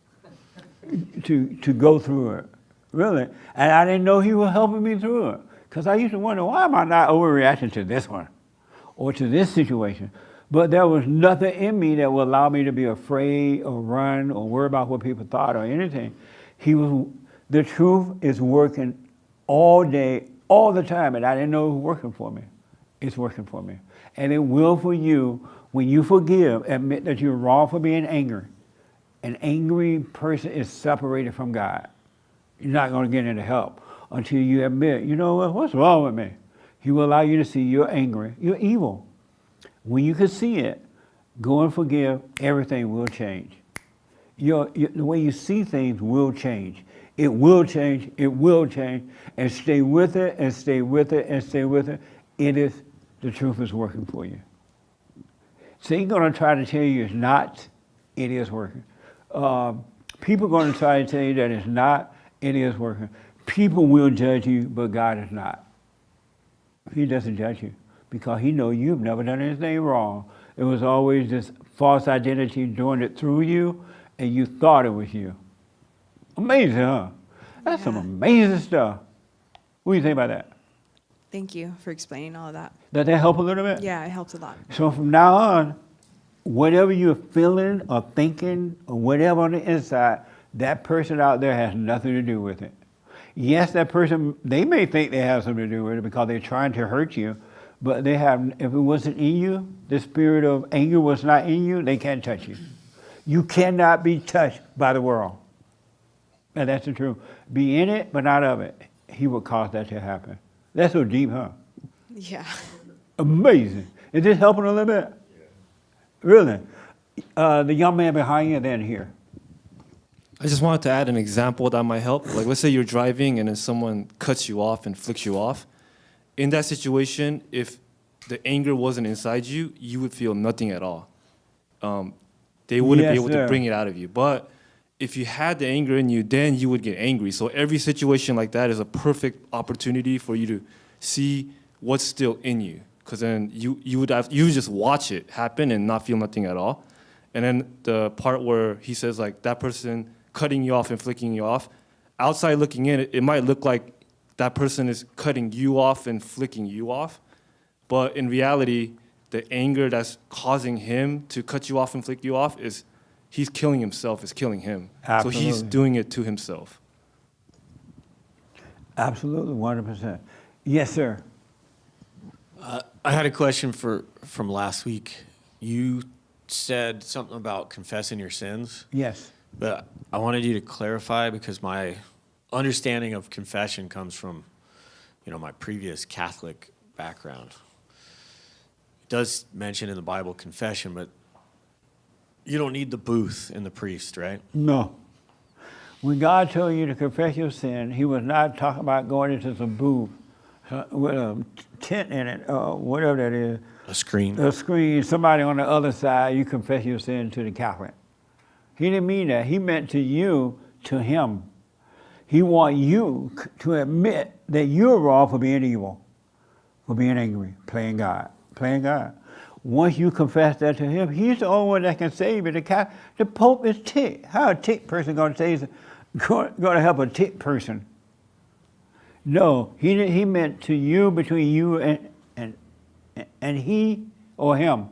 to go through it, really. And I didn't know he was helping me through it. Because I used to wonder, why am I not overreacting to this one or to this situation? But there was nothing in me that would allow me to be afraid or run or worry about what people thought or anything. The truth is working all day, all the time, and I didn't know it was working for me. It's working for me. And it will for you when you forgive, admit that you're wrong for being angry. An angry person is separated from God. You're not going to get any help until you admit, you know what, what's wrong with me? He will allow you to see you're angry, you're evil. When you can see it, go and forgive, everything will change. The way you see things will change. It will change, it will change, and stay with it, and stay with it, and stay with it. The truth is working for you. So he's going to try to tell you it's not, it is working. People are going to try to tell you that it's not, it is working. People will judge you, but God is not. He doesn't judge you because he knows you've never done anything wrong. It was always this false identity doing it through you, and you thought it was you. Amazing, huh? That's some amazing stuff. What do you think about that? Thank you for explaining all of that. Does that help a little bit? Yeah, it helps a lot. So from now on, whatever you're feeling or thinking or whatever on the inside, that person out there has nothing to do with it. Yes, that person, they may think they have something to do with it because they're trying to hurt you, but they have, if it wasn't in you, the spirit of anger was not in you, they can't touch you. You cannot be touched by the world. And that's the truth. Be in it, but not of it. He will cause that to happen. That's so deep, huh? Yeah. Amazing. Is this helping a little bit? Yeah. Really? The young man behind you, then here. I just wanted to add an example that might help. Like, let's say you're driving and then someone cuts you off and flicks you off. In that situation, if the anger wasn't inside you, you would feel nothing at all. They wouldn't be able to bring it out of you. But if you had the anger in you, then you would get angry. So every situation like that is a perfect opportunity for you to see what's still in you. Because then you would just watch it happen and not feel nothing at all. And then the part where he says, like, that person cutting you off and flicking you off, outside looking in, it might look like that person is cutting you off and flicking you off. But in reality, the anger that's causing him to cut you off and flick you off is he's killing himself, is killing him. Absolutely. So he's doing it to himself. Absolutely, 100%. Yes, sir. I had a question from last week. You said something about confessing your sins. Yes. But I wanted you to clarify because my understanding of confession comes from, my previous Catholic background. It does mention in the Bible confession, but you don't need the booth and the priest, right? No. When God told you to confess your sin, he was not talking about going into some booth with a tent in it, or whatever that is. A screen. A screen, somebody on the other side, you confess your sin to the Catholic. He didn't mean that. He meant to you, to him. He wants you to admit that you're wrong for being evil, for being angry, playing God. Once you confess that to him, he's the only one that can save you. The Pope is ticked. How a ticked person going to help a ticked person? No, he meant to you, between you and he or him.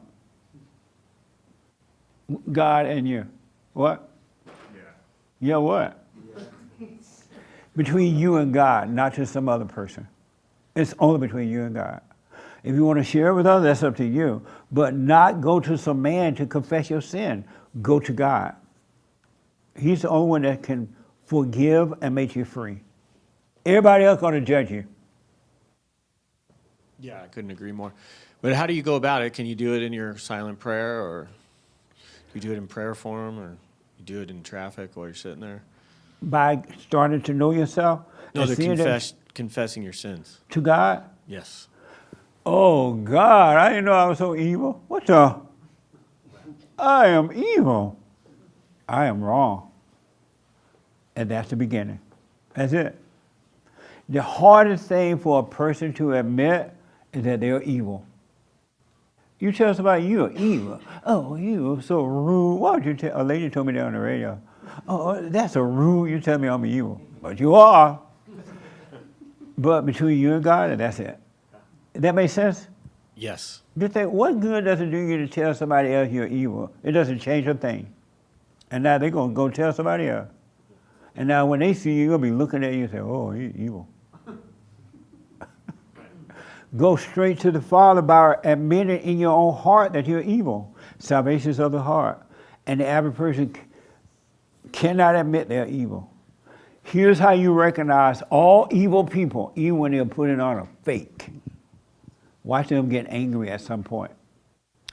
God and you. What? Yeah, what? Yeah. Between you and God, not to some other person. It's only between you and God. If you want to share it with others, that's up to you. But not go to some man to confess your sin. Go to God. He's the only one that can forgive and make you free. Everybody else going to judge you. Yeah, I couldn't agree more. But how do you go about it? Can you do it in your silent prayer, or you do it in prayer form, or you do it in traffic while you're sitting there? By starting to know yourself? No, confessing your sins. To God? Yes. Oh, God, I didn't know I was so evil. What the? I am evil. I am wrong. And that's the beginning. That's it. The hardest thing for a person to admit is that they're evil. You tell somebody you're evil. Oh, you are so rude. Why would you tell? A lady told me that on the radio. Oh, that's so rude. You tell me I'm evil, but you are. But between you and God, that's it. That makes sense? Yes. Just think, what good does it do you to tell somebody else you're evil? It doesn't change a thing. And now they're going to go tell somebody else. And now when they see you, you're going to be looking at you and say, oh, he's evil. Go straight to the Father by admitting in your own heart that you're evil. Salvation is of the heart. And the average person cannot admit they're evil. Here's how you recognize all evil people, even when they're putting on a fake. Watch them get angry at some point.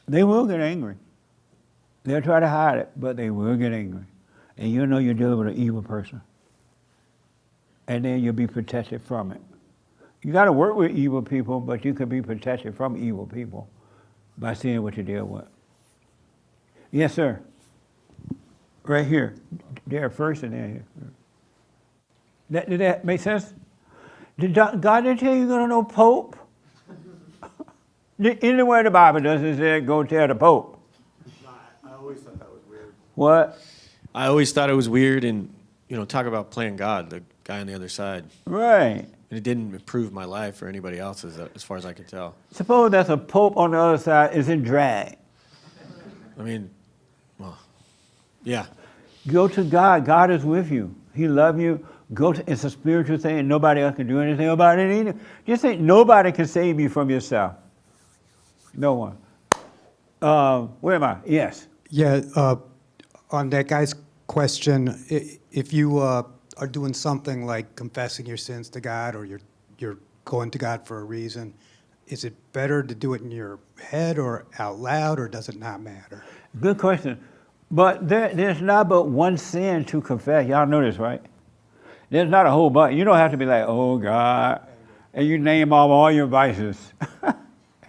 They will get angry. They'll try to hide it, but they will get angry. And you'll know you're dealing with an evil person. And then you'll be protected from it. You got to work with evil people, but you can be protected from evil people by seeing what you deal with. Yes, sir. Right here. There first and then here. Did that make sense? Did God didn't tell you you're going to know Pope? Anywhere in the Bible doesn't say go tell the Pope. I always thought that was weird. What? I always thought it was weird, and talk about playing God, the guy on the other side. Right. And it didn't improve my life or anybody else's, as far as I could tell. Suppose that's a Pope on the other side is in drag. I mean, well, yeah. Go to God. God is with you. He loves you. It's a spiritual thing, and nobody else can do anything about it either. Just think, nobody can save you from yourself. No one. Where am I? Yes. Yeah, on that guy's question, if you are doing something like confessing your sins to God, or you're going to God for a reason, is it better to do it in your head or out loud, or does it not matter? Good question. But there's not but one sin to confess. Y'all know this, right? There's not a whole bunch. You don't have to be like, oh, God, and you name off all your vices.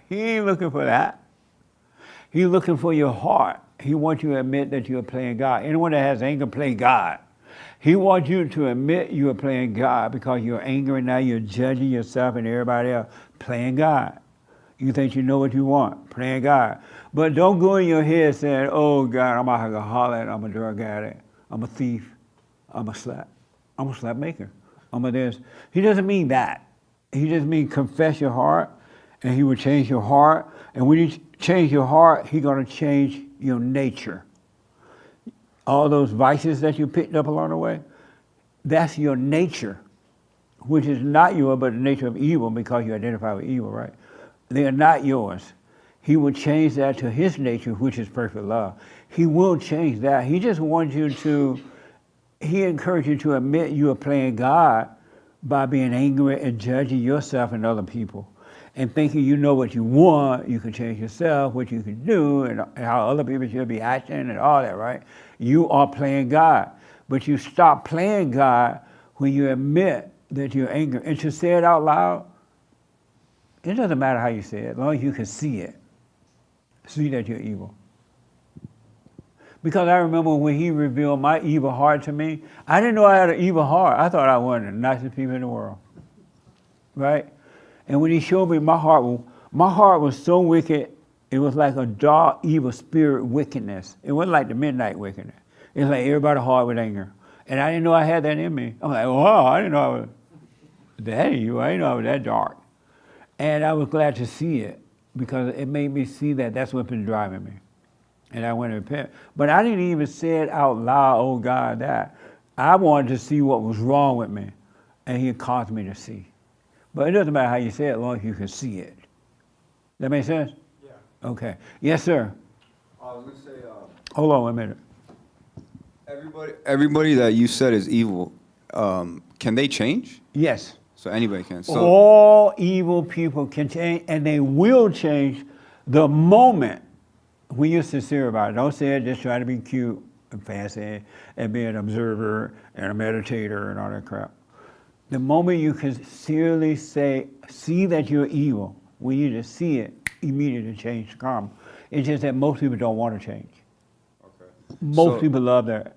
He ain't looking for that. He's looking for your heart. He wants you to admit that you're playing God. Anyone that has anger, play God. He wants you to admit you are playing God because you're angry now, you're judging yourself and everybody else, playing God. You think you know what you want, playing God. But don't go in your head saying, oh God, I'm an alcoholic, I'm a drug addict, I'm a thief, I'm a slap maker, I'm a this. He doesn't mean that. He just means confess your heart, and he will change your heart. And when you change your heart, he's going to change your nature. All those vices that you picked up along the way, that's your nature, which is not yours, but the nature of evil, because you identify with evil, right? They are not yours. He will change that to his nature, which is perfect love. He will change that. He just wants you to, he encourages you to admit you are playing God by being angry and judging yourself and other people, and thinking you know what you want, you can change yourself, what you can do, and how other people should be acting and all that, right? You are playing God. But you stop playing God when you admit that you're angry. And to say it out loud, it doesn't matter how you say it, as long as you can see it. See that you're evil. Because I remember when he revealed my evil heart to me, I didn't know I had an evil heart. I thought I was one of the nicest people in the world, right? And when he showed me my heart was so wicked, it was like a dark, evil spirit wickedness. It wasn't like the midnight wickedness. It's like everybody's heart with anger. And I didn't know I had that in me. I'm like, wow, I didn't know I was that evil. I didn't know I was that dark. And I was glad to see it, because it made me see that that's what's been driving me. And I went to repent. But I didn't even say it out loud, oh God, that. I wanted to see what was wrong with me. And he caused me to see. But it doesn't matter how you say it, as long as you can see it. That make sense? Yeah. Okay. Yes, sir. I was going to say... Hold on 1 minute. Everybody that you said is evil, can they change? Yes. So anybody can. So all evil people can change, and they will change the moment when you're sincere about it. Don't say it just try to be cute and fancy and be an observer and a meditator and all that crap. The moment you can sincerely see that you're evil, when you just see it, immediately change come. It's just that most people don't want to change. Okay. Most people love their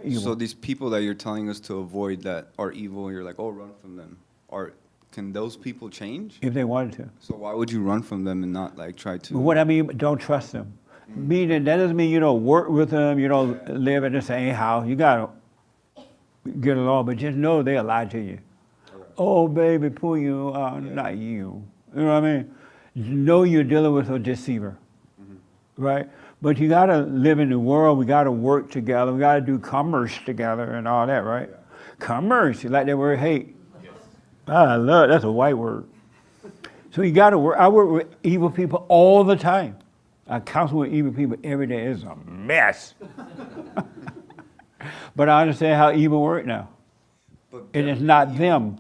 evil. So these people that you're telling us to avoid that are evil, you're like, oh, run from them. Can those people change? if they wanted to. So why would you run from them and not like try to? But what I mean, don't trust them. Meaning that doesn't mean you don't work with them, you don't live in the same house. You gotta get along, but just know they'll lie to you. Oh, baby, pull you, not you. You know what I mean? Know you're dealing with a deceiver, right? But you gotta live in the world. We gotta work together. We gotta do commerce together and all that, right? Commerce, you like that word, hate. I love that's a white word. So you gotta work. I work with evil people all the time. I counsel with evil people every day. It's a mess. But I understand how evil works now. And it's not them.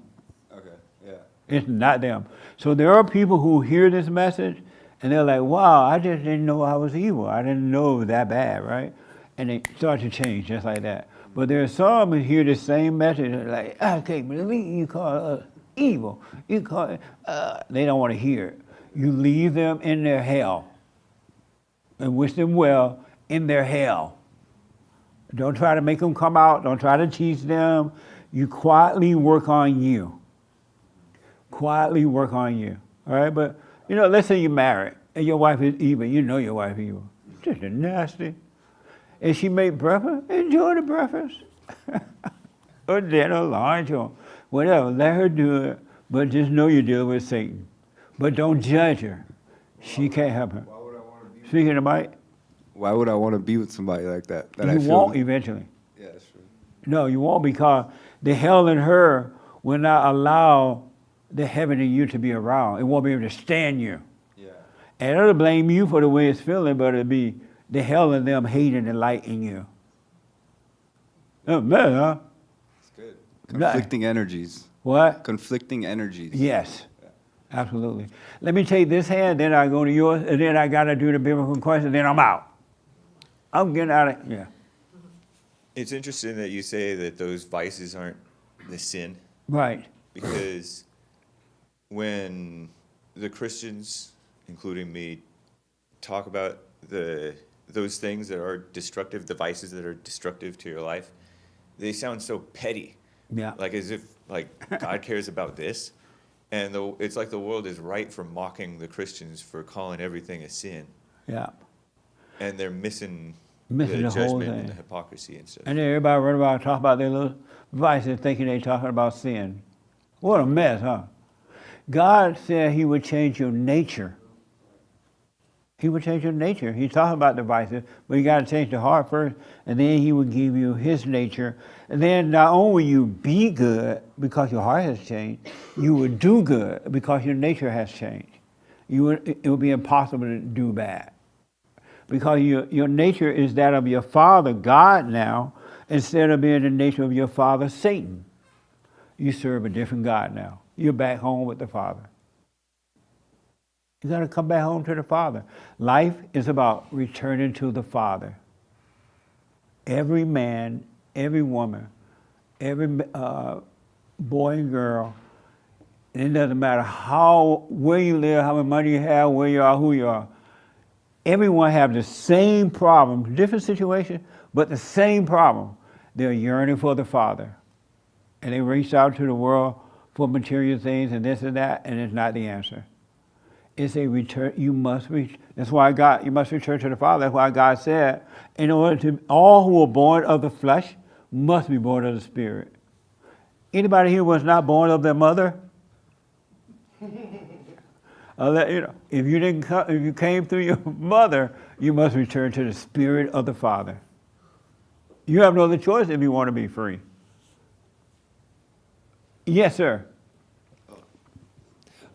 Okay, yeah. It's not them. So there are people who hear this message and they're like, wow, I just didn't know I was evil. I didn't know it was that bad, right? And they start to change just like that. But there are some who hear the same message and they're like, I can't believe you call us evil. You call it, they don't want to hear it. You leave them in their hell and wish them well in their hell. Don't try to make them come out. Don't try to teach them. You quietly work on you. Quietly work on you. All right? But, you know, let's say you're married and your wife is evil. You know your wife is evil. Just nasty. And she made breakfast. Enjoy the breakfast. Or dinner, lunch, or whatever. Let her do it. But just know you're dealing with Satan. But don't judge her. She can't help her. Speaking of Mike. Why would I want to be with somebody like that? You won't eventually. Yeah, that's true. No, you won't, because the hell in her will not allow the heaven in you to be around. It won't be able to stand you. Yeah. And it'll blame you for the way it's feeling, but it'll be the hell in them hating the light in you. Oh, man, huh? It's good. Conflicting energies. What? Conflicting energies. Yes, absolutely. Let me take this hand, then I go to yours, and then I got to do the biblical question, then I'm out. I'm getting out of, yeah. It's interesting that you say that those vices aren't the sin. Right. Because when the Christians, including me, talk about those things that are destructive, the vices that are destructive to your life, they sound so petty. Yeah. Like as if like God cares about this. And it's like the world is right for mocking the Christians for calling everything a sin. Yeah. And they're missing The the whole judgment thing. and the hypocrisy and stuff. And then everybody run around talking about their little vices, thinking they're talking about sin. What a mess, huh? God said he would change your nature. He would change your nature. He's talking about the vices, but you got to change the heart first, and then he would give you his nature. And then not only will you be good because your heart has changed, you would do good because your nature has changed. It would be impossible to do bad. Because your nature is that of your father, God, now, instead of being the nature of your father, Satan. You serve a different God now. You're back home with the Father. You got to come back home to the Father. Life is about returning to the Father. Every man, every woman, every boy and girl, and it doesn't matter where you live, how much money you have, where you are, who you are. Everyone have the same problem, different situation, but the same problem. They're yearning for the Father. And they reach out to the world for material things and this and that, and it's not the answer. It's a return. You must reach. That's why you must return to the Father. That's why God said, in order to, all who are born of the flesh must be born of the Spirit. Anybody here was not born of their mother? If you came through your mother, you must return to the Spirit of the Father. You have no other choice if you want to be free. Yes, sir.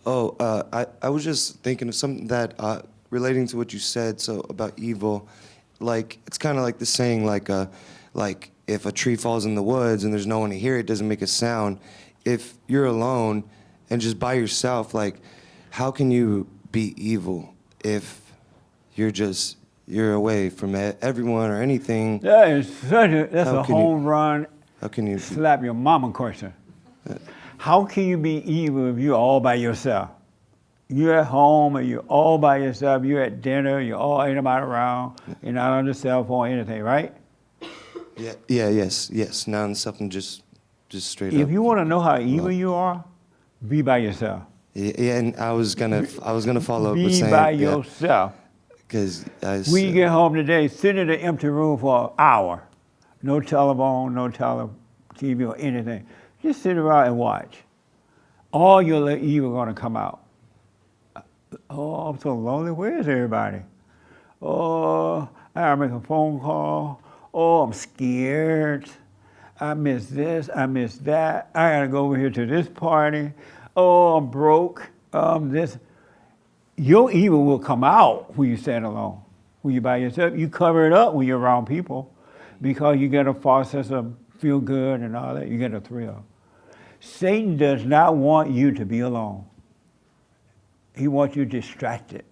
I was just thinking of something that relating to what you said. So about evil, like it's kind of like the saying, like if a tree falls in the woods and there's no one to hear it, it doesn't make a sound. If you're alone and just by yourself, like how can you be evil if you're away from everyone or anything? That's a home run. How can you slap your mama question? How can you be evil if you're all by yourself? You're at home and you're all by yourself. You're at dinner. You're all ain't nobody around. You're not on the cell phone or anything, right? Yes. Not on something just straight up. If you want to know how evil you are, Be by yourself. Yeah, and I was gonna follow up with Be saying, by yourself. Because when you get home today, sit in an empty room for an hour. No telephone, no TV or anything. Just sit around and watch. All your little evil gonna come out. Oh, I'm so lonely. Where is everybody? Oh, I gotta make a phone call. Oh, I'm scared. I miss this, I miss that. I gotta go over here to this party. Oh, I'm broke. This. Your evil will come out when you stand alone. When you're by yourself, you cover it up when you're around people because you get a false sense of feel good and all that. You get a thrill. Satan does not want you to be alone. He wants you distracted.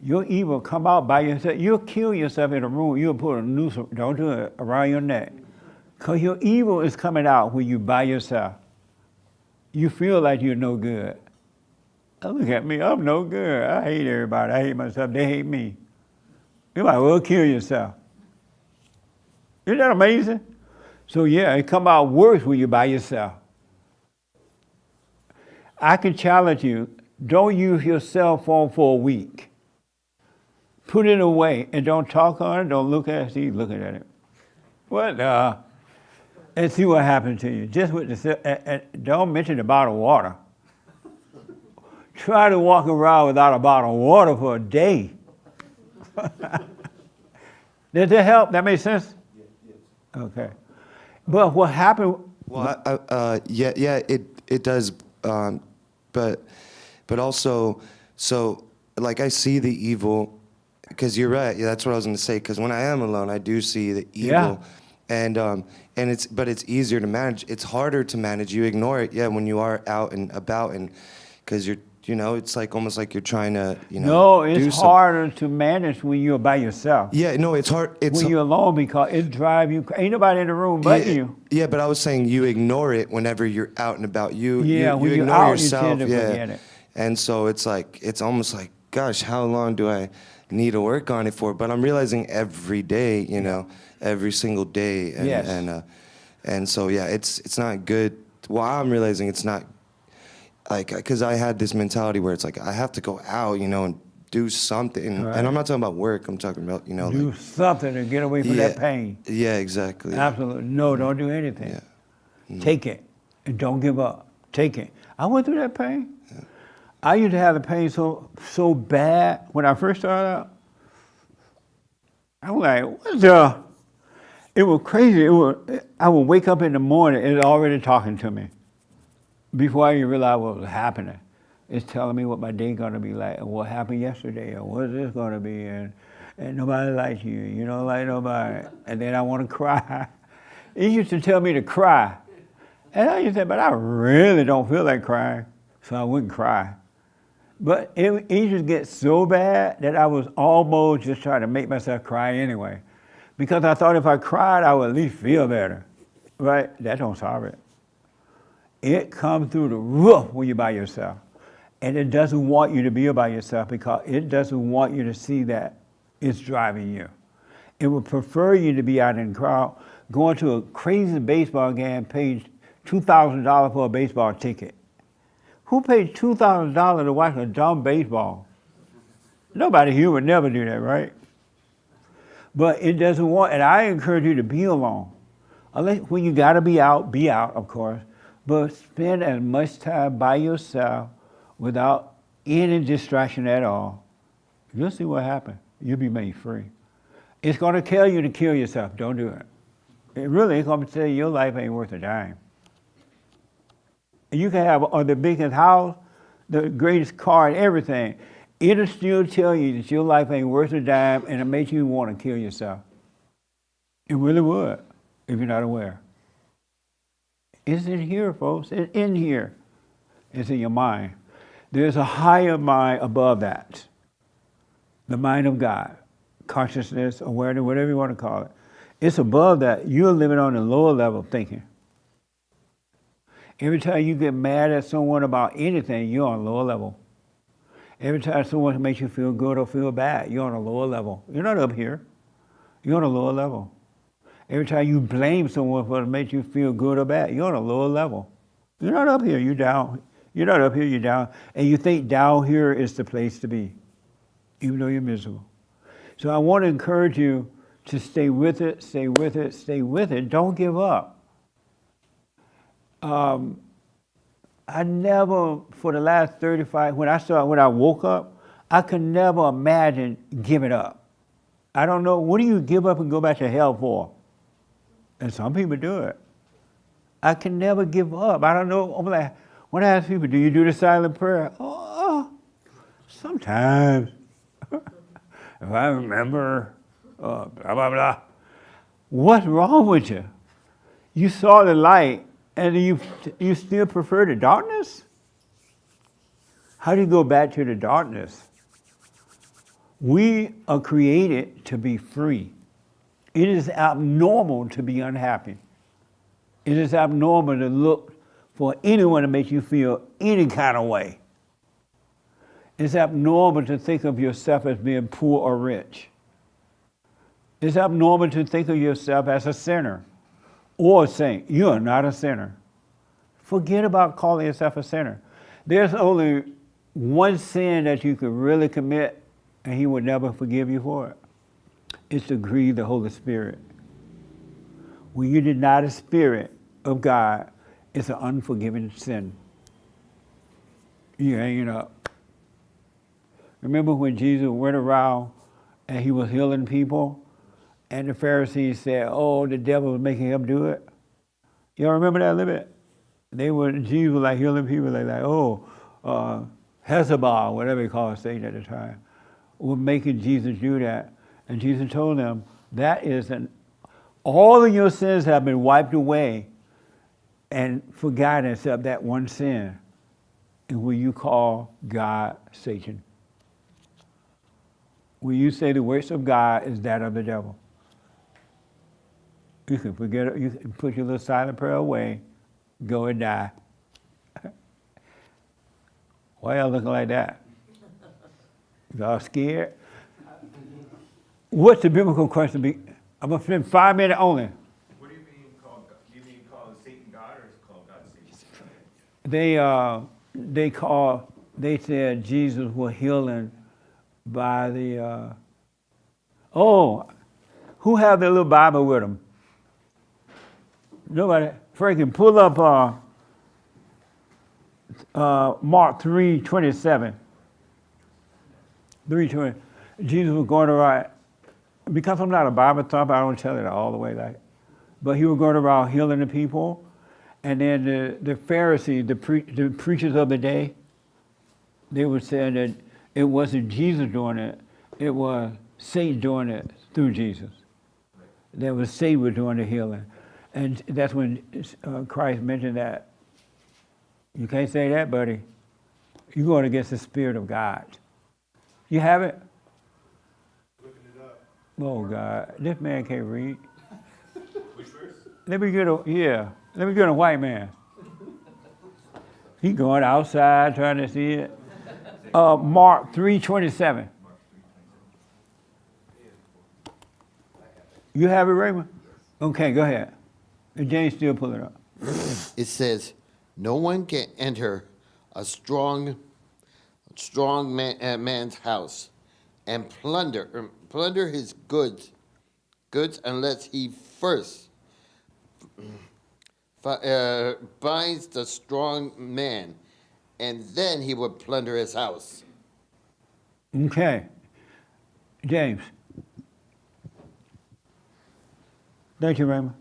Your evil come out by yourself. You'll kill yourself in a room. You'll put a noose, don't do it, around your neck. Because your evil is coming out when you're by yourself. You feel like you're no good. Oh, look at me, I'm no good. I hate everybody. I hate myself. They hate me. You might well kill yourself. Isn't that amazing? So yeah, it come out worse when you're by yourself. I can challenge you, don't use your cell phone for a week. Put it away and don't talk on it, don't look at it, see, looking at it. What the? And see what happens to you. Just with the, don't mention the bottle of water. Try to walk around without a bottle of water for a day. Does that help? That makes sense? Yes. Okay. But what happened? Well, yeah, it does. But also, so like I see the evil, because you're right. Yeah, that's what I was going to say. Because when I am alone, I do see the evil, and it's easier to manage. It's harder to manage. You ignore it, when you are out and about, and because it's like almost like you're trying to, No, it's harder to manage when you're by yourself. Yeah, no, it's hard. It's when you're alone because it drives you. Ain't nobody in the room but you. Yeah, but I was saying you ignore it whenever you're out and about. You when ignore you're out, yourself. you tend to forget it. And so it's almost like, gosh, how long do I need to work on it for? But I'm realizing every day, every single day, and so it's not good. Well, I'm realizing it's not. Like, because I had this mentality where it's like, I have to go out, and do something. Right. And I'm not talking about work. I'm talking about, do something to get away from that pain. Yeah, exactly. Absolutely. No, don't do anything. Yeah. Mm-hmm. Take it and don't give up. Take it. I went through that pain. Yeah. I used to have the pain so bad when I first started out. I was like, what the? It was crazy. I would wake up in the morning and it's already talking to me. Before I even realized what was happening, it's telling me what my day gonna be like, and what happened yesterday, and what is this gonna be, and nobody likes you, you don't like nobody, and then I want to cry. It used to tell me to cry, and I used to say, but I really don't feel like crying, so I wouldn't cry. But it used to get so bad that I was almost just trying to make myself cry anyway, because I thought if I cried, I would at least feel better, right? That don't solve it. It comes through the roof when you're by yourself. And it doesn't want you to be by yourself because it doesn't want you to see that it's driving you. It would prefer you to be out in the crowd, going to a crazy baseball game, paid $2,000 for a baseball ticket. Who paid $2,000 to watch a dumb baseball? Nobody here would never do that, right? But it doesn't want, and I encourage you to be alone. Unless, when you gotta be out, of course. But spend as much time by yourself without any distraction at all. You'll see what happens. You'll be made free. It's going to tell you to kill yourself. Don't do it. It really is going to tell you your life ain't worth a dime. You can have the biggest house, the greatest car, and everything. It'll still tell you that your life ain't worth a dime, and it makes you want to kill yourself. It really would, if you're not aware. It's in here, folks. It's in here. It's in your mind. There's a higher mind above that. The mind of God. Consciousness, awareness, whatever you want to call it. It's above that. You're living on the lower level of thinking. Every time you get mad at someone about anything, you're on a lower level. Every time someone makes you feel good or feel bad, you're on a lower level. You're not up here. You're on a lower level. Every time you blame someone for what makes you feel good or bad, you're on a lower level. You're not up here, you're down. You're not up here, you're down. And you think down here is the place to be, even though you're miserable. So I want to encourage you to stay with it, stay with it, stay with it. Don't give up. I never, for the last 35, when I woke up, I could never imagine giving up. I don't know, what do you give up and go back to hell for? And some people do it. I can never give up. I don't know, I'm like, when I ask people, do you do the silent prayer? Oh, sometimes. If I remember, blah, blah, blah. What's wrong with you? You saw the light and you still prefer the darkness? How do you go back to the darkness? We are created to be free. It is abnormal to be unhappy. It is abnormal to look for anyone to make you feel any kind of way. It's abnormal to think of yourself as being poor or rich. It's abnormal to think of yourself as a sinner or a saint. You are not a sinner. Forget about calling yourself a sinner. There's only one sin that you could really commit and he would never forgive you for it. It's to grieve the Holy Spirit. When you deny the Spirit of God, it's an unforgiving sin. You're hanging up. Remember when Jesus went around and he was healing people and the Pharisees said, oh, the devil was making him do it? Y'all remember that a little bit? Jesus was like healing people, Hezbollah, whatever they call Satan at the time, was making Jesus do that. And Jesus told them, all of your sins have been wiped away and forgotten except that one sin. And will you call God Satan? Will you say the works of God is that of the devil? You can forget it, you can put your little silent prayer away, go and die. Why y'all looking like that? Y'all scared? What's the biblical question? I'm going to spend 5 minutes only. What do you mean call God? Do you mean call Satan God or is call God Satan? They said Jesus was healing by the, who have their little Bible with them? Nobody. Franklin, pull up Mark 3:27. 3:20. Jesus was going around, because I'm not a Bible thumper, I don't tell it all the way but he was going around healing the people. And then the Pharisees, the preachers of the day, they were saying that it wasn't Jesus doing it, it was Satan doing it through Jesus. That was Satan was doing the healing. And that's when Christ mentioned that. You can't say that, buddy. You're going against the Spirit of God. You have it? Looking it up. Oh, God. This man can't read. Which verse? Let me get a white man. He going outside trying to see it. Mark 3:27. You have it, Raymond? Okay, go ahead. And James still pull it up. It says, no one can enter a strong man's house and plunder his goods unless he first binds the strong man, and then he would plunder his house. Okay. James. Thank you, Raymond.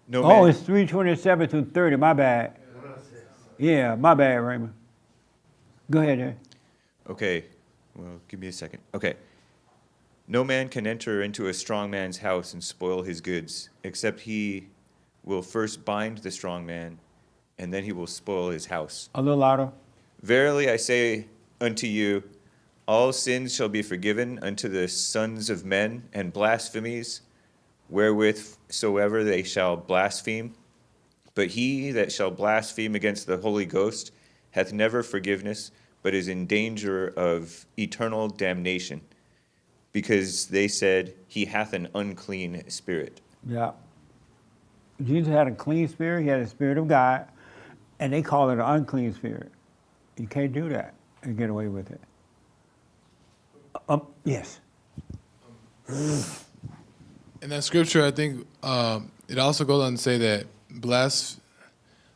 It's 3:27 through 30. My bad. Yeah, my bad, Raymond. Go ahead, Jay. Okay, well, give me a second. Okay. No man can enter into a strong man's house and spoil his goods, except he will first bind the strong man, and then he will spoil his house. A little louder. Verily I say unto you, all sins shall be forgiven unto the sons of men, and blasphemies, wherewith soever they shall blaspheme. But he that shall blaspheme against the Holy Ghost hath never forgiveness, but is in danger of eternal damnation, because they said, he hath an unclean spirit. Yeah. Jesus had a clean spirit. He had the Spirit of God, and they call it an unclean spirit. You can't do that and get away with it. Yes. In that scripture, I think it also goes on to say that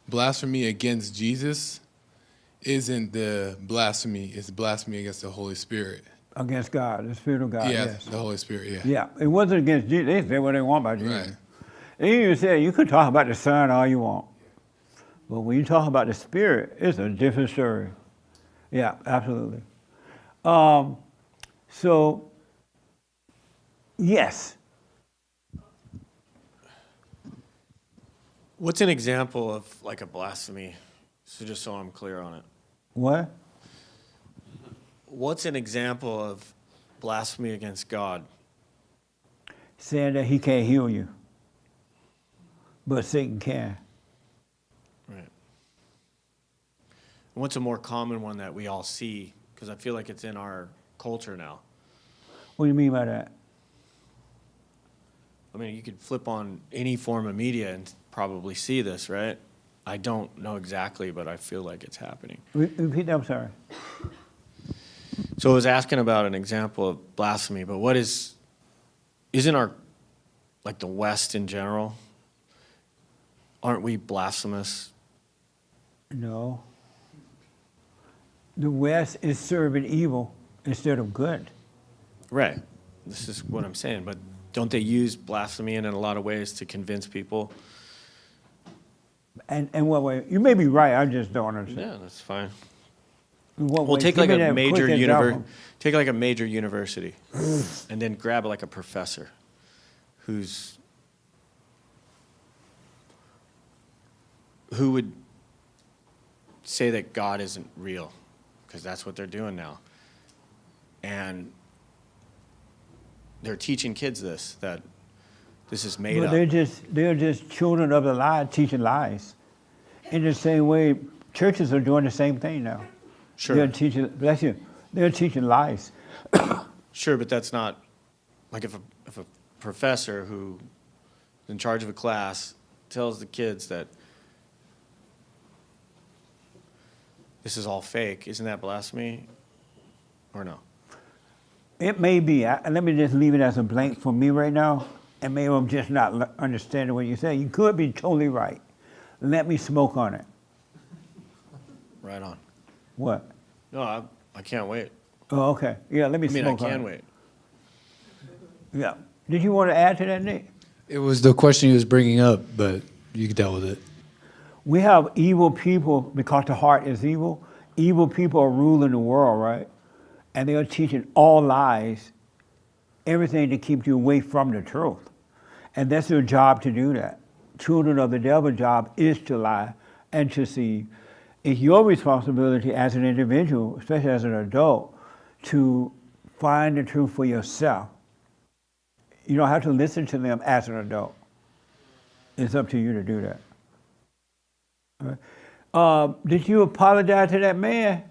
blasphemy against Jesus isn't the blasphemy, it's blasphemy against the Holy Spirit. Against God, the Spirit of God, Yeah, yes. the Holy Spirit, yeah. Yeah, it wasn't against Jesus. They say what they want about Jesus. Right. They even said you could talk about the Son all you want. But when you talk about the Spirit, it's a different story. Yeah, absolutely. So, yes. What's an example of like a blasphemy? So just so I'm clear on it. What? What's an example of blasphemy against God? Saying that he can't heal you, but Satan can. Right. What's a more common one that we all see? Because I feel like it's in our culture now. What do you mean by that? I mean, you could flip on any form of media and probably see this, right? I don't know exactly, but I feel like it's happening. Repeat that, I'm sorry. So I was asking about an example of blasphemy, but isn't our, like the West in general, aren't we blasphemous? No. The West is serving evil instead of good. Right. This is what I'm saying, but don't they use blasphemy in a lot of ways to convince people? And what way? You may be right, I just don't understand. Yeah, that's fine. In what Well, way? take Give like me a that major quick example. take like a major university, and then grab like a professor, who would say that God isn't real, because that's what they're doing now, and they're teaching kids that this is made But up. they're just children of the lie, teaching lies. In the same way, churches are doing the same thing now. Sure. They're teaching, bless you, they're teaching lies. Sure, but that's not, like if a professor who's in charge of a class tells the kids that this is all fake, isn't that blasphemy or no? It may be, let me just leave it as a blank for me right now, and maybe I'm just not understanding what you say. You could be totally right. Let me smoke on it. Right on. What? No, I can't wait. Oh, okay. Yeah, let me I mean, smoke I on can it. wait. Yeah. Did you want to add to that, Nick? It was the question he was bringing up, but you dealt with it. We have evil people because the heart is evil. Evil people are ruling the world, right? And they are teaching all lies, everything to keep you away from the truth. And that's their job to do that. Children of the devil's job is to lie and to deceive. It's your responsibility as an individual, especially as an adult, to find the truth for yourself. You don't have to listen to them as an adult. It's up to you to do that. All right. Did you apologize to that man,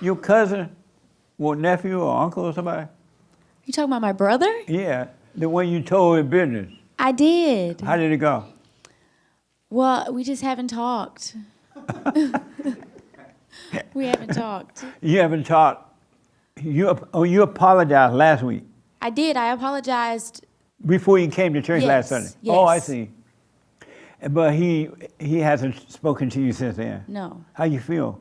your cousin, or nephew, or uncle, or somebody? You talking about my brother? Yeah, the one you told his business. I did. How did it go? Well, we just haven't talked. We haven't talked. You haven't talked. You apologized last week I did. I apologized. before you came to church last Yes, Sunday. Oh, I yes. see. But he hasn't spoken to you since then. No. How you feel?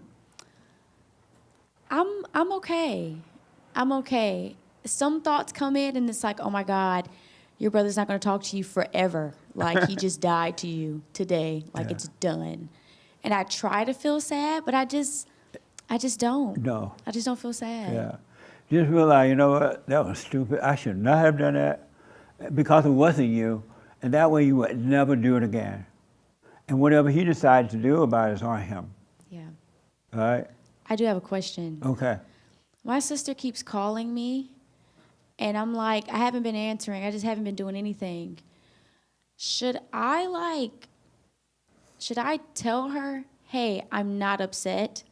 I'm okay. I'm okay. Some thoughts come in and it's like, oh my God, your brother's not going to talk to you forever. Like he just died to you today. Like it's done. And I try to feel sad, but I just don't. No. I just don't feel sad. Yeah. Just realize, you know what? That was stupid. I should not have done that because it wasn't you. And that way you would never do it again. And whatever he decides to do about it is on him. Yeah. All right? I do have a question. Okay. My sister keeps calling me, and I'm like, I haven't been answering. I just haven't been doing anything. Should I tell her, hey, I'm not upset,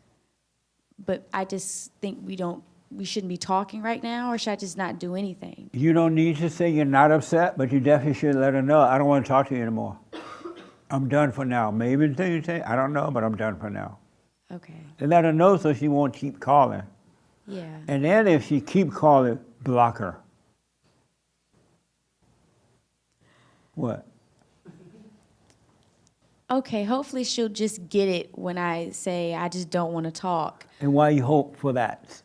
but I just think we shouldn't be talking right now, or should I just not do anything? You don't need to say you're not upset, but you definitely should let her know, I don't want to talk to you anymore. I'm done for now. Maybe the thing you say, I don't know, but I'm done for now. Okay. And let her know so she won't keep calling. Yeah. And then if she keep calling, block her. What? Okay, hopefully she'll just get it when I say I just don't want to talk. And why you hope for that?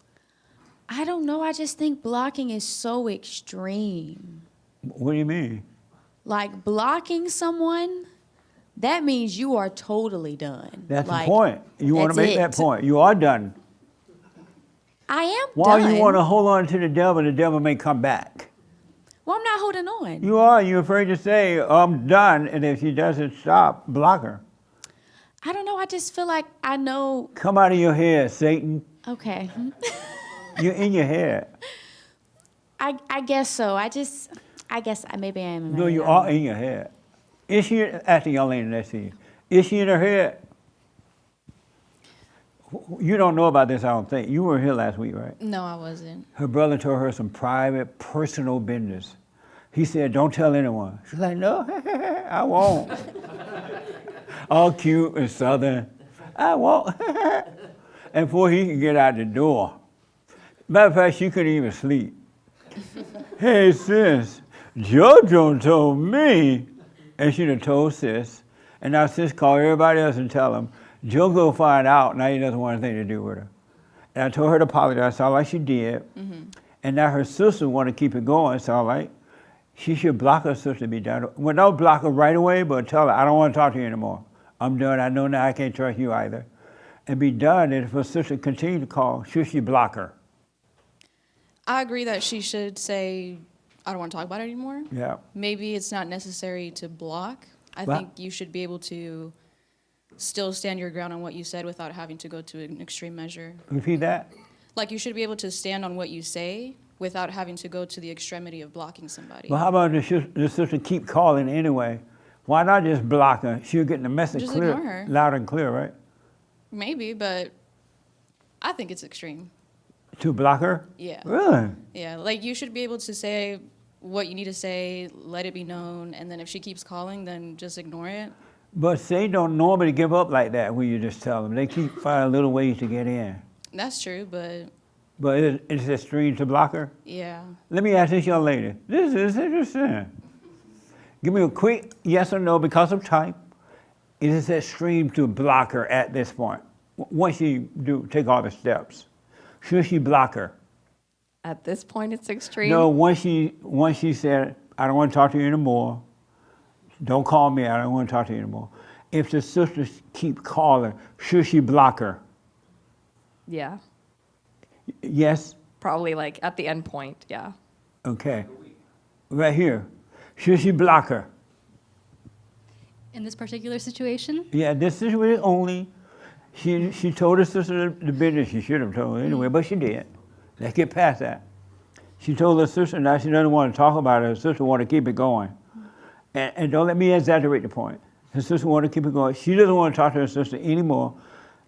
I don't know. I just think blocking is so extreme. What do you mean? Like blocking someone, that means you are totally done. That's like, the point. You want to that's make that it. point. You are done. I am While done. you want to hold on to the devil may come back. Well, I'm not holding on. You are. You're afraid to say, I'm done, and if she doesn't stop, block her. I don't know. I just feel like I know. Come out of your head, Satan. Okay. You're in your head. I guess so. I guess maybe I am. No, you are in your head. Is she, ask the young lady next to you, is she in her head? You don't know about this, I don't think. You were here last week, right? No, I wasn't. Her brother told her some private, personal business. He said, don't tell anyone. She's like, no, I won't. All cute and southern. I won't. And before he could get out the door. Matter of fact, she couldn't even sleep. Hey, sis, JoJo told me. And she done told sis. And now sis called everybody else and tell them, JoJo find out, now he doesn't want anything to do with her. And I told her to apologize, sound like she did. And now her sister want to keep it going, sound like she should block her sister to be done. Well, don't block her right away, but tell her, I don't want to talk to you anymore. I'm done, I know now I can't trust you either. And be done, and if her sister continue to call, should she block her? I agree that she should say, I don't want to talk about it anymore. Yeah. Maybe it's not necessary to block. I Well- think you should be able to still stand your ground on what you said without having to go to an extreme measure. Repeat that? Like you should be able to stand on what you say without having to go to the extremity of blocking somebody. Well, how about the sister keep calling anyway? Why not just block her? She'll get the message Just clear, ignore her. loud and clear, right? Maybe, but I think it's extreme. To block her? Yeah. Really? Yeah, like you should be able to say what you need to say, let it be known, and then if she keeps calling, then just ignore it. But they don't normally give up like that when you just tell them. They keep finding little ways to get in. That's true, but But it's extreme to block her? yeah. Let me ask this young lady. This is interesting. Give me a quick yes or no because of time. Is it extreme to block her at this point? Once you do take all the steps, should she block her? At this point, it's extreme. No, once she said, I don't want to talk to you anymore. Don't call me, I don't want to talk to you anymore. If the sisters keep calling, should she block her? Yeah. Yes? Probably like at the end point, yeah. Okay. Right here. Should she block her? In this particular situation? Yeah, this situation only. She told her sister the business she should have told her anyway, but she did. Let's get past that. She told her sister, now she doesn't want to talk about it. Her sister want to keep it going. And don't let me exaggerate the point. Her sister want to keep it going. She doesn't want to talk to her sister anymore.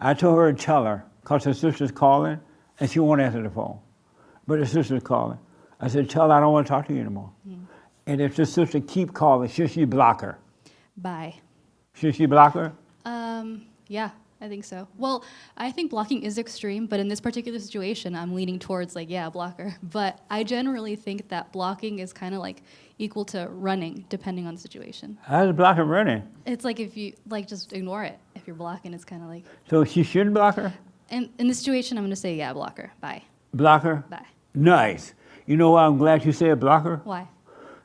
I told her to tell her, because her sister's calling, and she won't answer the phone. But her sister's calling. I said, tell her I don't want to talk to you anymore. And if the sister keep calling, should she block her? Bye. Should she block her? Yeah, I think so. Well, I think blocking is extreme, but in this particular situation, I'm leaning towards like, yeah, blocker. But I generally think that blocking is kind of like equal to running, depending on the situation. How's blocking running? It's like if you, like, just ignore it. If you're blocking, it's kind of like. So she shouldn't block her? And in this situation, I'm going to say, yeah, blocker. Bye. Block her? Bye. Nice. You know why I'm glad you said block her? Why?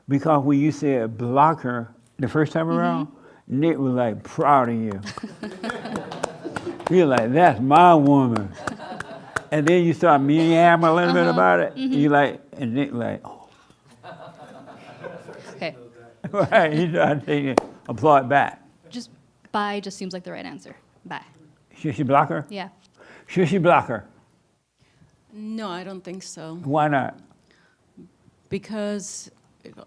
Because when you said block her the first time around, Nick was like proud of you. He was like, that's my woman. And then you start meandering a little bit about it. You like, and Nick like, oh. Okay. Right, he tried to take it, applaud back. Just bye just seems like the right answer. Bye. Should she block her? Yeah. Should she block her? No, I don't think so. Why not? Because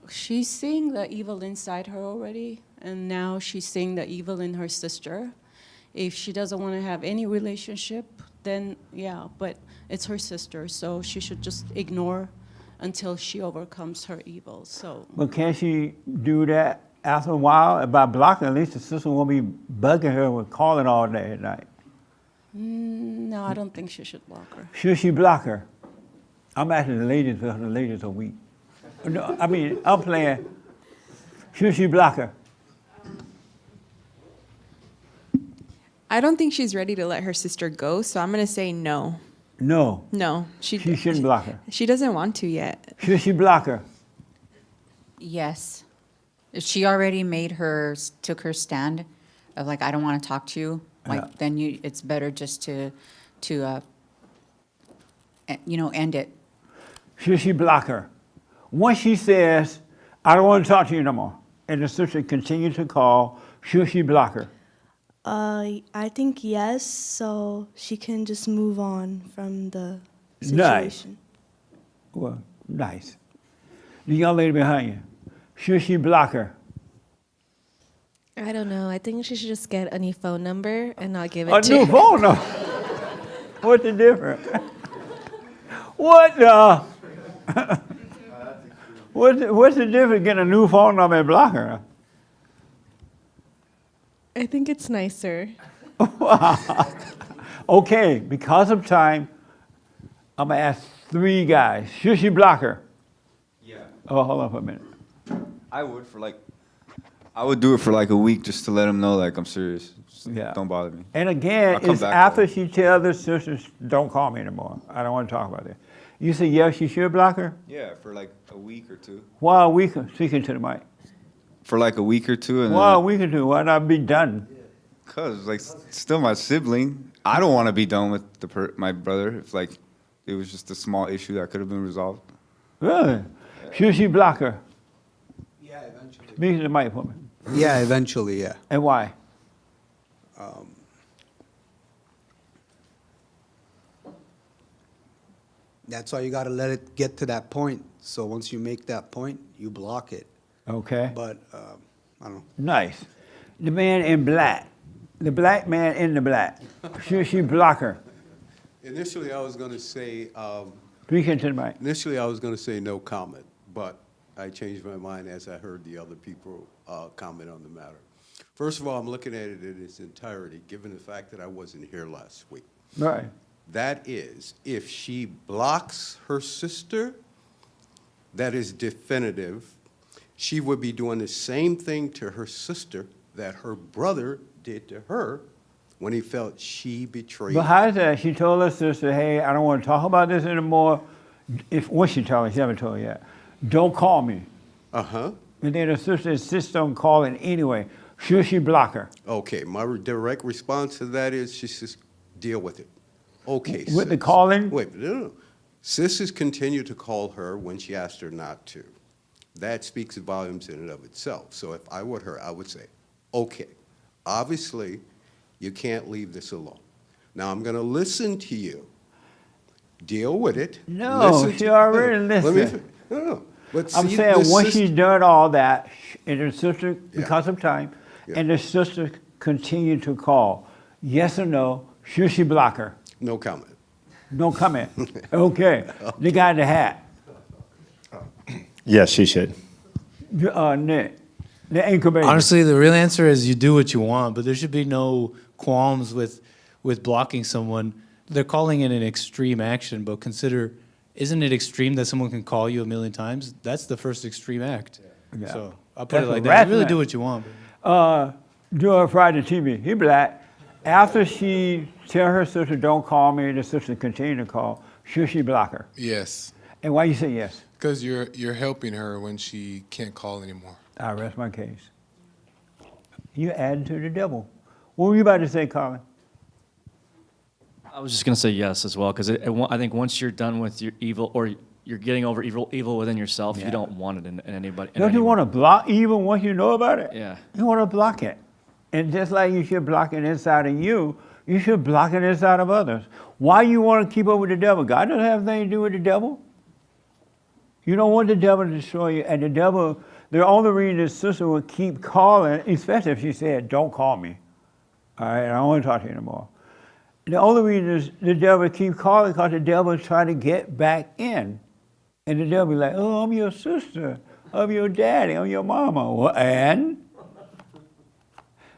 she's seeing the evil inside her already, and now she's seeing the evil in her sister. If she doesn't want to have any relationship, then yeah, but it's her sister, so she should just ignore until she overcomes her evil. So But can she do that after a while, by blocking, at least the sister won't be bugging her with calling all day at night. No, I don't think she should block her. Should she block her? I'm asking the ladies because the ladies are weak. No, I mean, I'm playing. Should she block her? I don't think she's ready to let her sister go, so I'm gonna say no. No. No, She shouldn't block her. She doesn't want to yet. Should she block her? Yes. If she already took her stand of like, I don't want to talk to you, like, Yeah. then it's better just to end it. Should she block her? Once she says, I don't want to talk to you no more, and the sister continues to call, should she block her? I think yes, so she can just move on from the Nice. situation. Well, nice. The young lady behind you, should she block her? I don't know. I think she should just get a new phone number and not give it A to new phone number? What's the difference? What the? What's the difference getting a new phone number and block her? I think it's nicer. Okay, because of time, I'm gonna ask 3 guys. Should she block her? Yeah. Oh, hold on for a minute. I would do it for like a week just to let him know like I'm serious. Just Yeah. Don't bother me. And again, I'll come it's back to after her. she tells the sisters, don't call me anymore. I don't want to talk about that. You say yes, she should block her? Yeah, for like a week or 2. Why a week? Speaking to the mic. For like a week or 2, and Why a week or 2? Why not be done? Cause like still my sibling. I don't want to be done with my brother if like it was just a small issue that could have been resolved. Really? Should she block her? Yeah, eventually. Speak to the mic for me. Yeah, eventually, yeah. And why? That's why you got to let it get to that point. So once you make that point, you block it. Okay. But I don't know. Nice. The man in black. The black man in the black. Should she block her? Initially, I was going to say. Speak into the mic. Initially, I was going to say no comment, but I changed my mind as I heard the other people comment on the matter. First of all, I'm looking at it in its entirety, given the fact that I wasn't here last week. Right. That is, if she blocks her sister, that is definitive. She would be doing the same thing to her sister that her brother did to her when he felt she betrayed But him. how is that? She told her sister, hey, I don't want to talk about this anymore. When she told her, she haven't told her yet. Don't call me. Uh-huh. And then her sister insists on calling anyway. Should she block her? Okay, my direct response to that is she says, deal with it. Okay, With the sis. calling? Wait, no. Sisters continue to call her when she asked her not to. That speaks volumes in and of itself. So if I were her, I would say, okay, obviously you can't leave this alone. Now I'm going to listen to you. Deal with it. No, Listen she to- already Let me listened. no. But I'm see, saying the once sister- she's done all that, and her sister, because of time, and the sister continued to call, yes or no, should she block her? No comment. No comment. Okay. The guy in the hat. Yes, she should. Nick, the anchor baby. Honestly, the real answer is you do what you want, but there should be no qualms with blocking someone. They're calling it an extreme action, but consider, isn't it extreme that someone can call you 1,000,000 times? That's the first extreme act. Yeah. So I'll put it That's like a that. You really harassment. do what you want. Doing Friday TV, he black. After she tell her sister, don't call me, the sister continue to call, should she block her? Yes. And why you say yes? Because you're helping her when she can't call anymore. I rest my case. You adding to the devil. What were you about to say, Colin? I was just going to say yes as well, because I think once you're done with your evil, or you're getting over evil within yourself, Yeah. you don't want it in anybody. Don't you want to block evil once you know about it? Yeah. You want to block it. And just like you should block it inside of you, you should block it inside of others. Why you want to keep up with the devil? God doesn't have anything to do with the devil. You don't want the devil to destroy you. And the devil, the only reason his sister would keep calling, especially if she said, don't call me. All right, I don't want to talk to you anymore. The only reason is the devil keep calling because the devil is trying to get back in. And the devil be like, oh, I'm your sister. of your daddy, of your mama. Well, and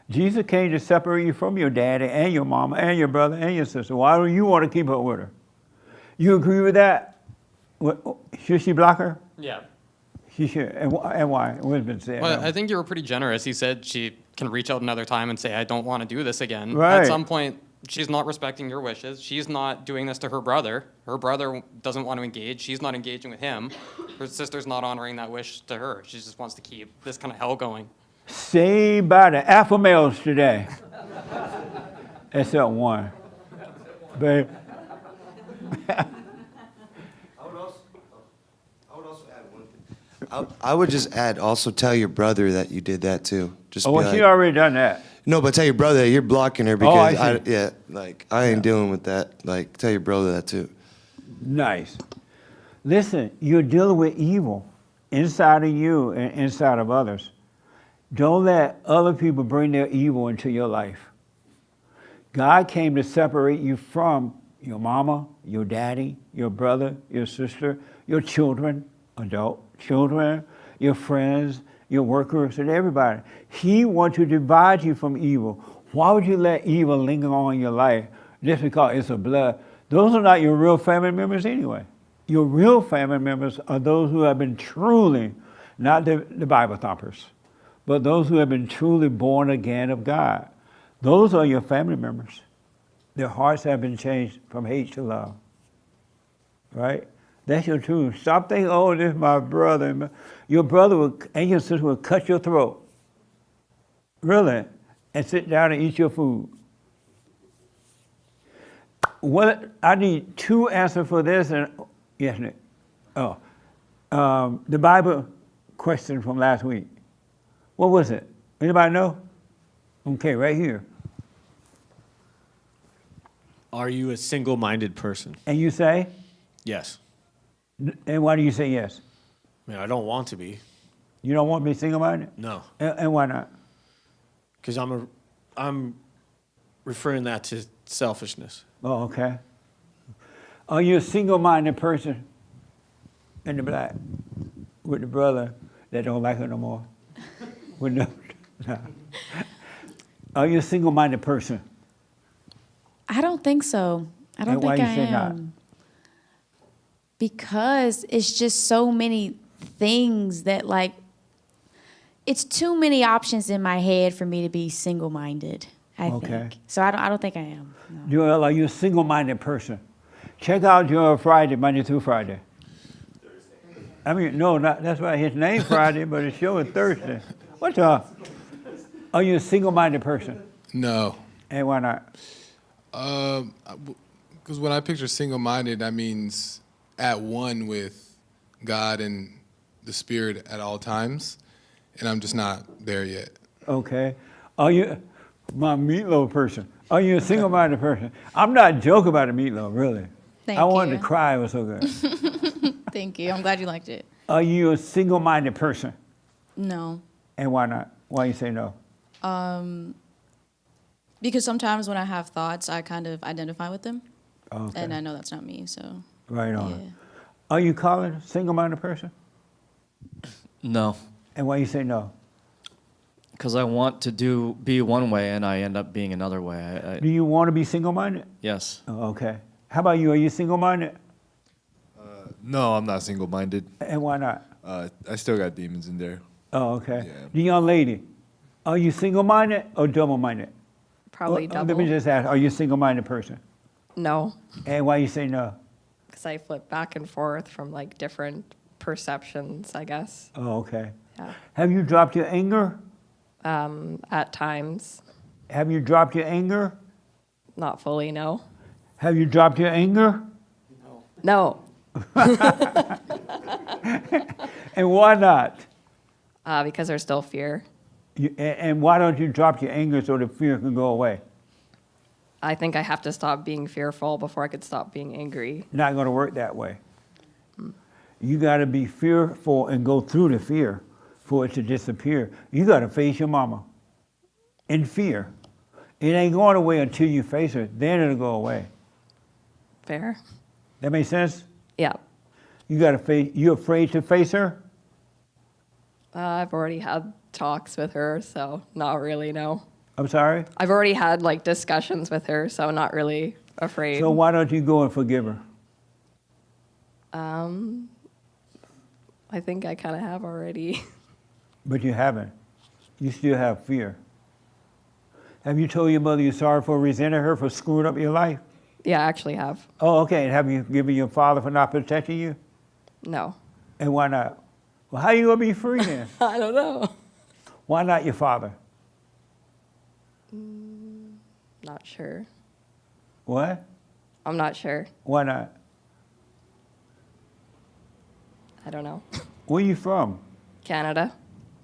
Jesus came to separate you from your daddy and your mama and your brother and your sister. Why do you want to keep up with her? You agree with that? Should she block her? Yeah. She should. And why? What's been said? Well, I think you were pretty generous. He said she can reach out another time and say, I don't want to do this again. Right. At some point, she's not respecting your wishes. She's not doing this to her brother. Her brother doesn't want to engage. She's not engaging with him. Her sister's not honoring that wish to her. She just wants to keep this kind of hell going. Saved by the alpha males today. Except one. But I would just add, also tell your brother that you did that too. Just oh, be well, like, she already done that. no, but tell your brother that you're blocking her Oh, because I see. I ain't dealing with that. Like, tell your brother that too. Nice. Listen, you're dealing with evil inside of you and inside of others. Don't let other people bring their evil into your life. God came to separate you from your mama, your daddy, your brother, your sister, your children, adult children, your friends, your workers, and everybody. He wants to divide you from evil. Why would you let evil linger on in your life just because it's a blood? Those are not your real family members anyway. Your real family members are those who have been truly, not the Bible thumpers, but those who have been truly born again of God. Those are your family members. Their hearts have been changed from hate to love. Right? That's your truth. Stop thinking, oh, this is my brother. Your brother and your sister will cut your throat. Really? And sit down and eat your food. What I need two answers for this, and yes, Nick. Oh, the Bible question from last week. What was it? Anybody know? Okay, right here. Are you a single-minded person? And you say? Yes. And why do you say yes? I mean, I don't want to be. You don't want to be single-minded? No. And why not? Because I'm referring that to selfishness. Oh, okay. Are you a single-minded person in the black with the brother that don't like her no more? With no. Are you a single-minded person? I don't think so. I don't And why think you I say am. not? Because it's just so many things that like, it's too many options in my head for me to be single-minded, I Okay. think. So I don't think I am. No. Joel, are you a single-minded person? Check out Joel Friday, Monday through Friday. I mean, no, not, that's why his name Friday, but his show is Thursday. What's up? Are you a single-minded person? No. And why not? Because when I picture single-minded, that means at one with God and the Spirit at all times, and I'm just not there yet. Okay. Are you, my meatloaf person, are you a single-minded person? I'm not joking about the meatloaf, really. Thank I wanted you. to cry, it was so good. Thank you. I'm glad you liked it. Are you a single-minded person? No. And why not? Why you say no? Because sometimes when I have thoughts, I kind of identify with them. Okay. And I know that's not me, so. Right on. Yeah. Are you Colin, a single-minded person? No. And why you say no? Because I want to be one way and I end up being another way. Do you want to be single-minded? Yes. Oh, okay. How about you? Are you single-minded? No, I'm not single-minded. And why not? I still got demons in there. Oh, okay. The young lady, are you single-minded or double-minded? Probably Let double. me just ask, are you a single-minded person? No, And why you say no? because I flip back and forth from like different perceptions, I guess. Oh, okay. Yeah. Have you dropped your anger? At times, Have you dropped your anger? not fully, no. Have you dropped your anger? No, And why not? because there's still fear. And why don't you drop your anger so the fear can go away? I think I have to stop being fearful before I could stop being angry. Not going to work that way. You got to be fearful and go through the fear for it to disappear. You got to face your mama in fear. It ain't going away until you face her. Then it'll go away. Fair? That make sense? Yeah. You got to face. You afraid to face her? I've already had talks with her, so not really, no. I'm sorry? I've already had like discussions with her, so not really afraid. So why don't you go and forgive her? I think I kind of have already. But you haven't. You still have fear. Have you told your mother you're sorry for resenting her for screwing up your life? Yeah, I actually have. Oh, okay. And have you given your father for not protecting you? No. And why not? Well, how you gonna be free then? I don't know. Why not your father? Not sure. What? I'm not sure. Why not? I don't know. Where you from? Canada.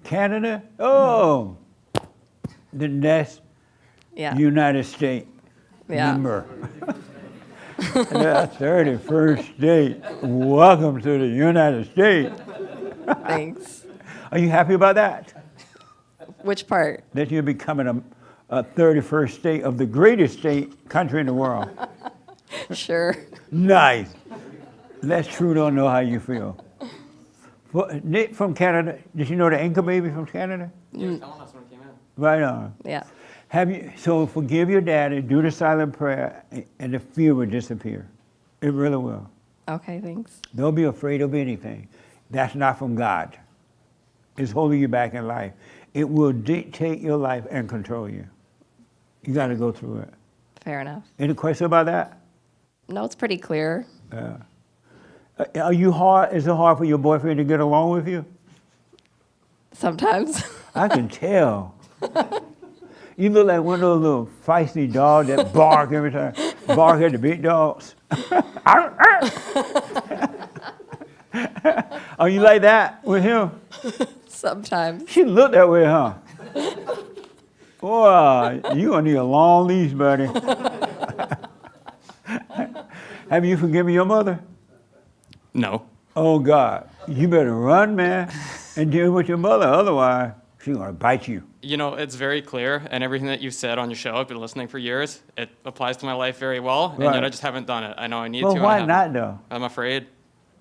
Canada? Oh, the next United States member. The 31st state. Welcome to the United States. Thanks. Are you happy about that? Which part? That you're becoming a 31st state of the greatest state country in the world. Sure. Nice. Let's Trudeau know how you feel. Nick from Canada, did you know the anchor baby from Canada? He was telling us when he came in. Right on. Yeah. So forgive your daddy, do the silent prayer, and the fear will disappear. It really will. Okay, thanks. Don't be afraid of anything. That's not from God. It's holding you back in life. It will dictate your life and control you. You got to go through it. Fair enough. Any question about that? No, it's pretty clear. Are you hard? Is it hard for your boyfriend to get along with you? Sometimes. I can tell. You look like one of those little feisty dogs that bark every time. Bark at the big dogs. Are you like that with him? Sometimes. She looked that way, huh? Boy, you gonna need a long leash, buddy. Have you forgiven your mother? No. Oh God, you better run, man, and deal with your mother. Otherwise, she's gonna bite you. You know, it's very clear, and everything that you've said on your show, I've been listening for years. It applies to my life very well, and Right. yet I just haven't done it. I know I need Well, to. and why I not haven't. though? I'm afraid.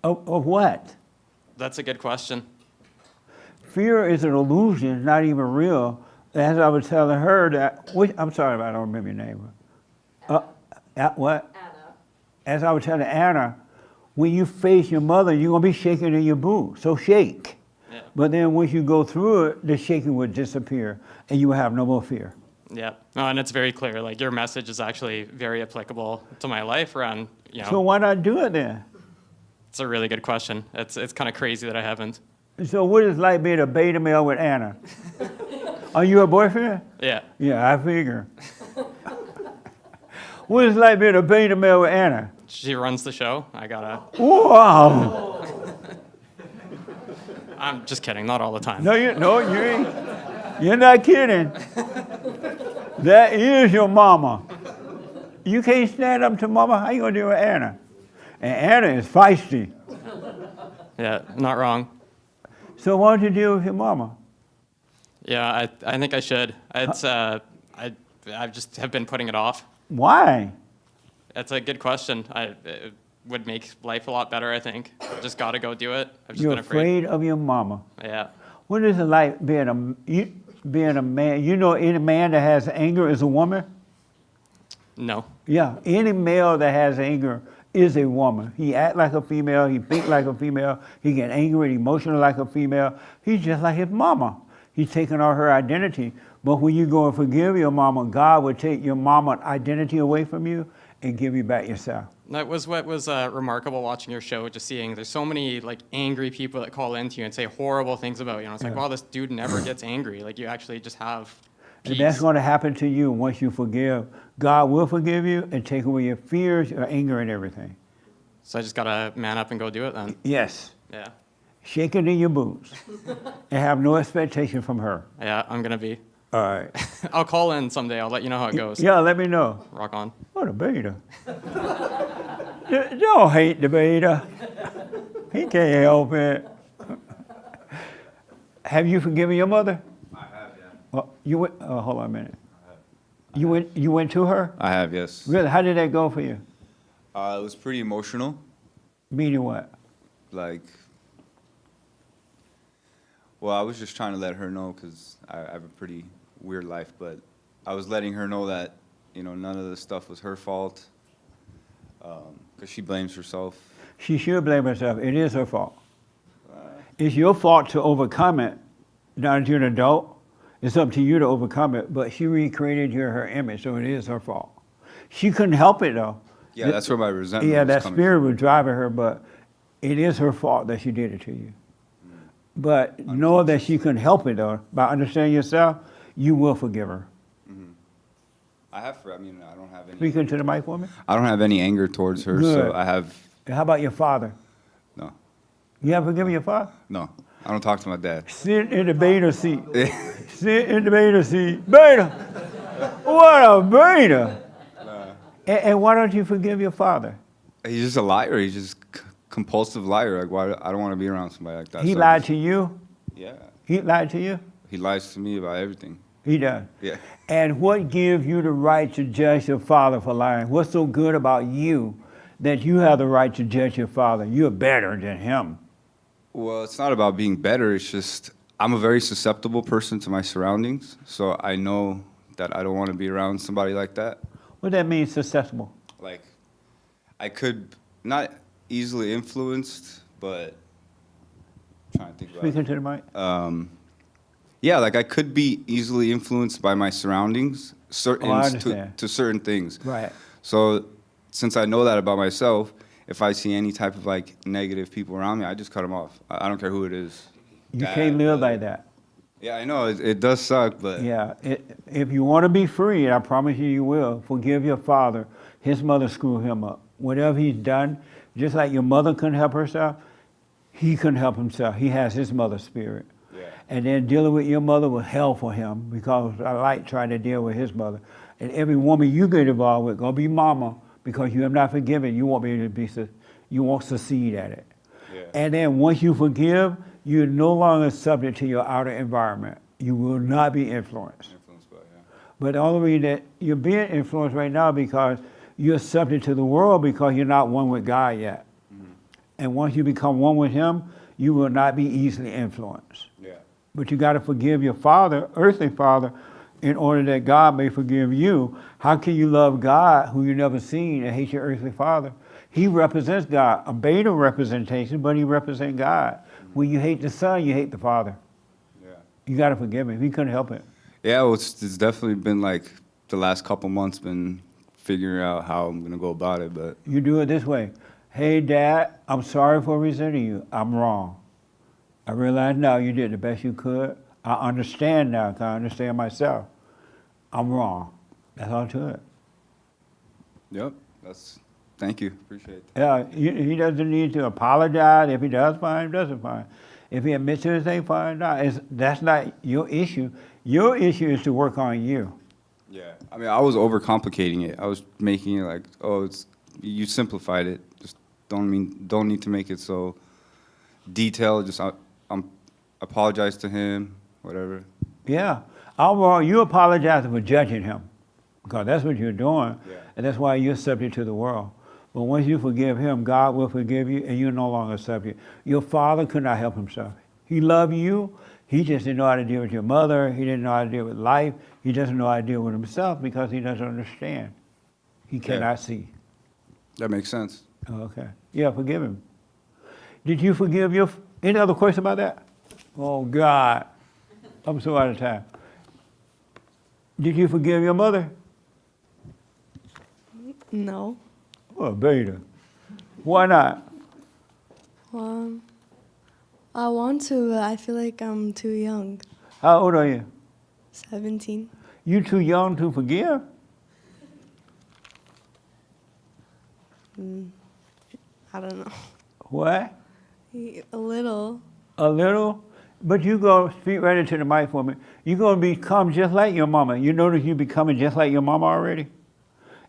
Of what? That's a good question. Fear is an illusion, it's not even real. As I was telling her that, I'm sorry, I don't remember your name. What? Anna. As I was telling Anna, when you face your mother, you're gonna be shaking in your boots. So shake. Yeah. But then once you go through it, the shaking will disappear, and you will have no more fear. Yeah. No, and it's very clear. Like, your message is actually very applicable to my life around, you know. So why not do it then? It's a really good question. It's kind of crazy that I haven't. So what is it like being a beta male with Anna? Are you a boyfriend? Yeah. Yeah, I figure. What is it like being a beta male with Anna? She runs the show. I gotta. Wow. I'm just kidding. Not all the time. No, you ain't. You're not kidding. That is your mama. You can't stand up to mama. How you gonna deal with Anna? And Anna is feisty. Yeah, not wrong. So why don't you deal with your mama? Yeah, I think I should. It's I just have been putting it off. Why? That's a good question. It would make life a lot better, I think. Just got to go do it. I've just You're been afraid. of your mama. Yeah. What is it like being a man? You know any man that has anger is a woman? No. Yeah, any male that has anger is a woman. He act like a female, he think like a female, he get angry and emotional like a female. He's just like his mama. He's taking all her identity. But when you go and forgive your mama, God will take your mama identity away from you and give you back yourself. That was what was remarkable watching your show, just seeing there's so many like angry people that call into you and say horrible things about you. And it's like, wow, this dude never gets angry. Like, you actually just have peace. And that's going to happen to you once you forgive. God will forgive you and take away your fears, your anger, and everything. So I just got to man up and go do it then? Yes. Yeah. Shake it in your boots and have no expectation from her. Yeah, I'm going to be. All right. I'll call in someday. I'll let you know how it goes. Yeah, let me know. Rock on. What a beta. Don't hate the beta. He can't help it. Have you forgiven your mother? I have, yeah. Well, you went. Oh, hold on a minute. You went to her? I have, yes. Really? How did that go for you? It was pretty emotional. Meaning what? Like, Well, I was just trying to let her know because I have a pretty weird life, but I was letting her know that, none of this stuff was her fault because she blames herself. She should blame herself. It is her fault. It's your fault to overcome it. Now that you're an adult, it's up to you to overcome it, but she recreated her image, so it is her fault. She couldn't help it, though. Yeah, that's where my resentment Yeah, was that coming spirit was driving her, but it is her fault that she did it to you. But know that she couldn't help it, though. By understanding yourself, you will forgive her. I don't have any. Speak into the mic for me. I don't have any anger towards her, Good. so I have. How about your father? No. You haven't forgiven your father? No, I don't talk to my dad. Sit in the beta seat. Sit in the beta seat. Beta! What a beta! And why don't you forgive your father? He's just a liar. He's just compulsive liar. Like, why? I don't want to be around somebody like that. He So lied to you? Yeah. He lied to you? He lies to me about everything. He does. Yeah. And what gives you the right to judge your father for lying? What's so good about you that you have the right to judge your father? You're better than him. Well, it's not about being better. It's just I'm a very susceptible person to my surroundings, so I know that I don't want to be around somebody like that. What that mean, susceptible? Like, I could not easily influenced, but I'm trying to think about Speak into the mic. Yeah, like I could be easily influenced by my surroundings, I understand. to certain things. Right. So since I know that about myself, if I see any type of like negative people around me, I just cut them off. I don't care who it is. You can't live like that. Yeah, I know it does suck, but Yeah, if you want to be free, and I promise you, you will, forgive your father. His mother screwed him up. Whatever he's done, just like your mother couldn't help herself, he couldn't help himself. He has his mother's spirit. Yeah. And then dealing with your mother was hell for him because I like trying to deal with his mother. And every woman you get involved with gonna be mama because you have not forgiven. You won't be able to be, you won't succeed at it. Yeah. And then once you forgive, you're no longer subject to your outer environment. You will not be influenced. But the only reason that you're being influenced right now because you're subject to the world because you're not one with God yet. And once you become one with Him, you will not be easily influenced. Yeah. But you got to forgive your father, earthly father, in order that God may forgive you. How can you love God who you never seen and hate your earthly father? He represents God, a beta representation, but he represents God. When you hate the son, you hate the father. Yeah. You got to forgive him. He couldn't help it. Yeah, well, it's definitely been like the last couple months been figuring out how I'm gonna go about it, but You do it this way. Hey, Dad, I'm sorry for resenting you. I'm wrong. I realize now you did the best you could. I understand now because I understand myself. I'm wrong. That's all to it. yep, thank you, appreciate that. Yeah, he doesn't need to apologize. If he does, fine. If he doesn't, fine. If he admits to anything, fine. No, that's not your issue. Your issue is to work on you. Yeah, I mean, I was overcomplicating it. I was making it like, oh, you simplified it. Just don't need to make it so detailed. Just apologize to him, whatever. Yeah. Overall, you apologizing for judging him because that's what you're doing. Yeah. And that's why you're subject to the world. But once you forgive him, God will forgive you and you're no longer subject. Your father could not help himself. He loved you. He just didn't know how to deal with your mother. He didn't know how to deal with life. He doesn't know how to deal with himself because he doesn't understand. He cannot see. That makes sense. Okay. Yeah, forgive him. Did you forgive any other question about that? Oh, God. I'm so out of time. Did you forgive your mother? No. Oh, beta. Why not? I want to, but I feel like I'm too young. How old are you? 17. You too young to forgive? I don't know. What? A little. A little? But you go speak right into the mic for me. You're going to become just like your mama. You notice you becoming just like your mama already?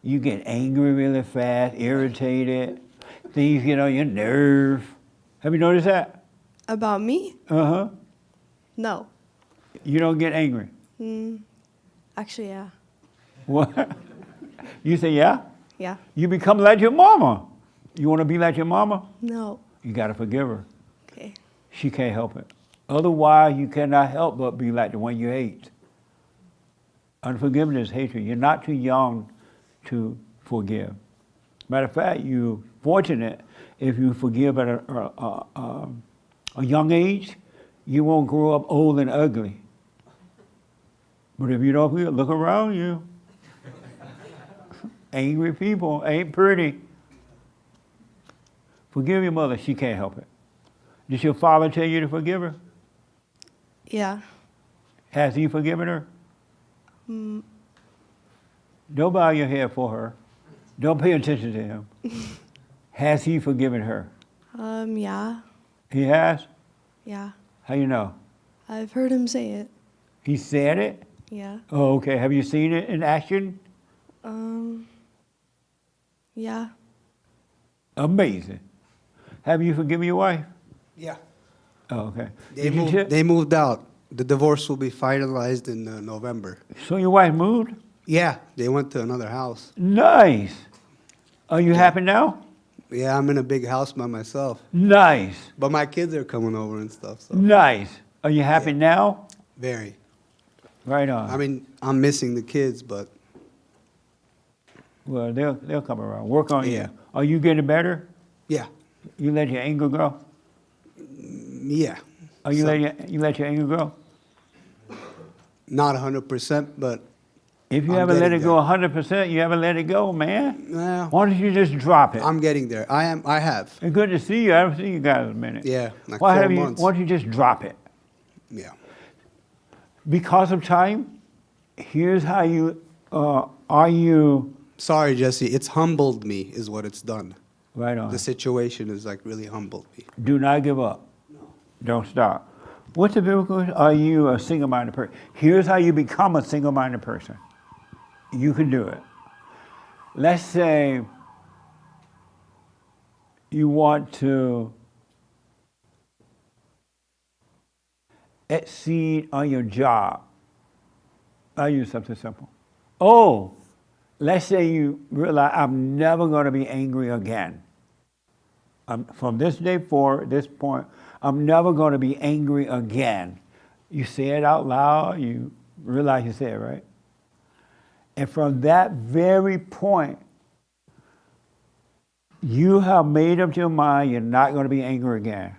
You get angry really fast, irritated. Things get on your nerve. Have you noticed that? About me? Uh-huh. No. You don't get angry. Actually, yeah. What? You say yeah? Yeah. You become like your mama. You want to be like your mama? No. You got to forgive her. Okay. She can't help it. Otherwise, you cannot help but be like the one you hate. Unforgiveness is hatred. You're not too young to forgive. Matter of fact, you're fortunate if you forgive at a young age, you won't grow up old and ugly. But if you don't forgive, look around you. Angry people ain't pretty. Forgive your mother, she can't help it. Did your father tell you to forgive her? Yeah. Has he forgiven her? Mm, Don't bow your head for her. Don't pay attention to him. Has he forgiven her? yeah. He has? Yeah. How you know? I've heard him say it. He said it? Yeah. Oh, okay. Have you seen it in action? Yeah. Amazing. Have you forgiven your wife? Yeah. Oh, okay. They moved out. The divorce will be finalized in November. So your wife moved? Yeah, they went to another house. Nice. Are you happy now? Yeah, I'm in a big house by myself. Nice. But my kids are coming over and stuff. So Nice. Are you happy now? very. Right on. I mean, I'm missing the kids, but Well, they'll come around. Work on Yeah. you. Are you getting better? yeah, You let your anger go? yeah. Are you let your anger go? Not 100%, but If you I'm haven't let getting it go 100%, you haven't let it go, man. well, Why don't you just drop it? I'm getting there. I have. It's good to see you. I haven't seen you guys in a minute. Yeah, like Why 4 months. don't you just drop it? Yeah. Because of time, here's how you, are you... Sorry, Jesse. It's humbled me, is what it's done. Right on. The situation is like really humbled me. Do not give up. Don't stop. What's the biblical? Are you a single-minded person? Here's how you become a single-minded person. You can do it. Let's say you want to exceed on your job. I'll use something simple. Oh, let's say you realize I'm never going to be angry again. From this day forward, this point, I'm never going to be angry again. You say it out loud, you realize you said it, right? And from that very point, you have made up your mind you're not going to be angry again.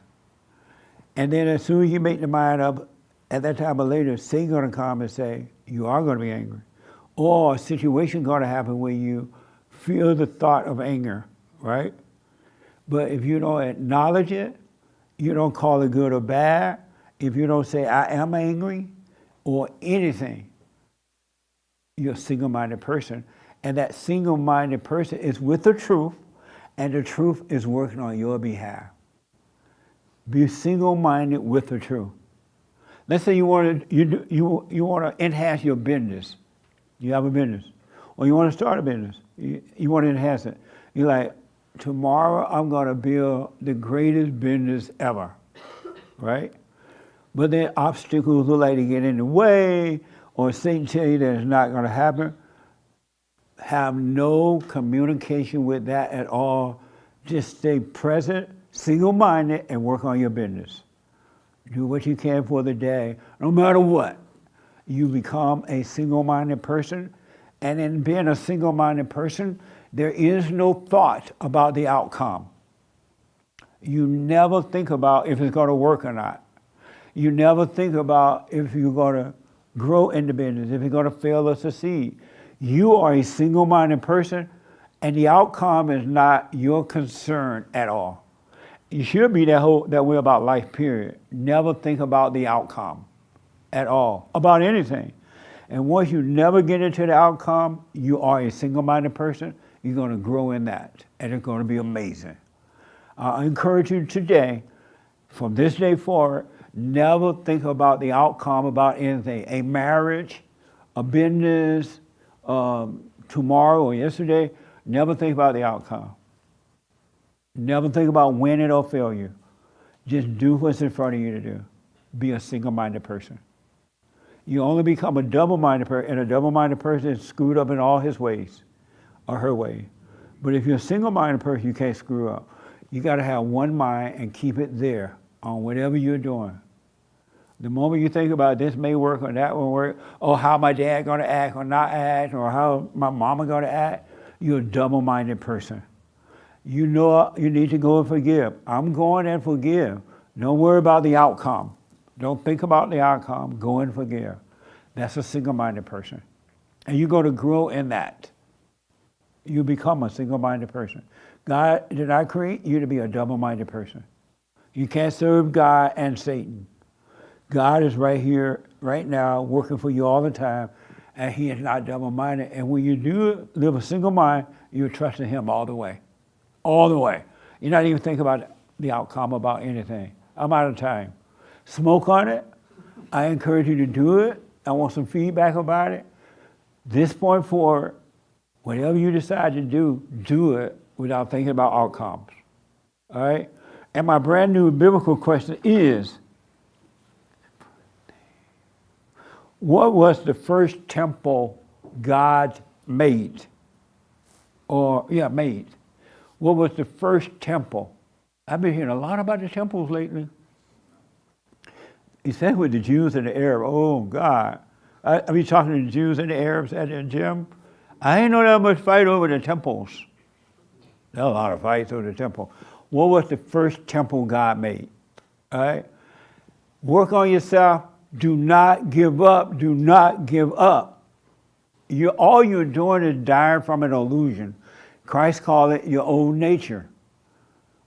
And then as soon as you make the mind up, at that time or later, Satan's going to come and say, you are going to be angry. Or a situation going to happen where you feel the thought of anger, right? But if you don't acknowledge it, you don't call it good or bad, if you don't say, I am angry, or anything, you're a single-minded person. And that single-minded person is with the truth, and the truth is working on your behalf. Be single-minded with the truth. Let's say you want to enhance your business. You have a business. Or you want to start a business. You want to enhance it. You're like, tomorrow I'm going to build the greatest business ever, right? But then obstacles will like to get in the way, or Satan tell you that it's not going to happen. Have no communication with that at all. Just stay present, single-minded, and work on your business. Do what you can for the day, no matter what. You become a single-minded person, and in being a single-minded person, there is no thought about the outcome. You never think about if it's going to work or not. You never think about if you're going to grow in the business, if you're going to fail or succeed. You are a single-minded person, and the outcome is not your concern at all. You should be that way about life, period. Never think about the outcome at all, about anything. And once you never get into the outcome, you are a single-minded person. You're going to grow in that, and it's going to be amazing. I encourage you today, from this day forward, never think about the outcome about anything. A marriage, a business, tomorrow or yesterday, never think about the outcome. Never think about winning or failure. Just do what's in front of you to do. Be a single-minded person. You only become a double-minded person, and a double-minded person is screwed up in all his ways, or her way. But if you're a single-minded person, you can't screw up. You got to have one mind and keep it there on whatever you're doing. The moment you think about this may work or that won't work, or how my dad gonna act or not act, or how my mama gonna act, you're a double-minded person. You know you need to go and forgive. I'm going and forgive. Don't worry about the outcome. Don't think about the outcome. Go and forgive. That's a single-minded person. And you're going to grow in that. You become a single-minded person. God did not create you to be a double-minded person. You can't serve God and Satan. God is right here, right now, working for you all the time, and he is not double-minded. And when you do live a single mind, you're trusting him all the way. All the way. You're not even thinking about the outcome about anything. I'm out of time. Smoke on it. I encourage you to do it. I want some feedback about it. This point forward, whatever you decide to do, do it without thinking about outcomes. All right? And my brand new biblical question is, what was the first temple God made? Made. What was the first temple? I've been hearing a lot about the temples lately. He said with the Jews and the Arabs, oh God. I be talking to the Jews and the Arabs at the gym. I ain't know that much fight over the temples. There's a lot of fights over the temple. What was the first temple God made? All right? Work on yourself. Do not give up. Do not give up. All you're doing is dying from an illusion. Christ called it your old nature.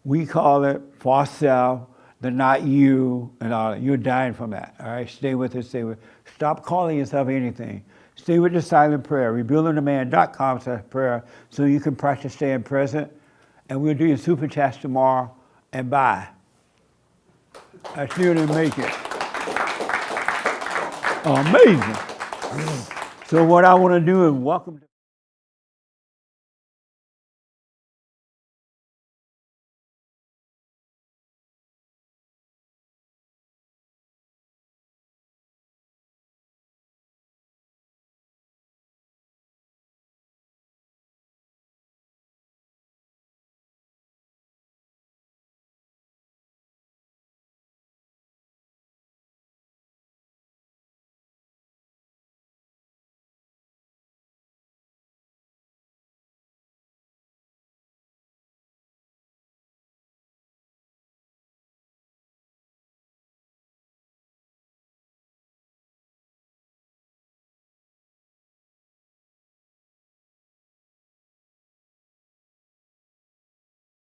We call it false self, the not you, and all that. You're dying from that. All right? Stay with it. Stay with it. Stop calling yourself anything. Stay with the silent prayer. Rebuildingtheman.com/prayer so you can practice staying present. And we'll do your super chats tomorrow. And bye. I still didn't make it. Amazing. So what I want to do is welcome.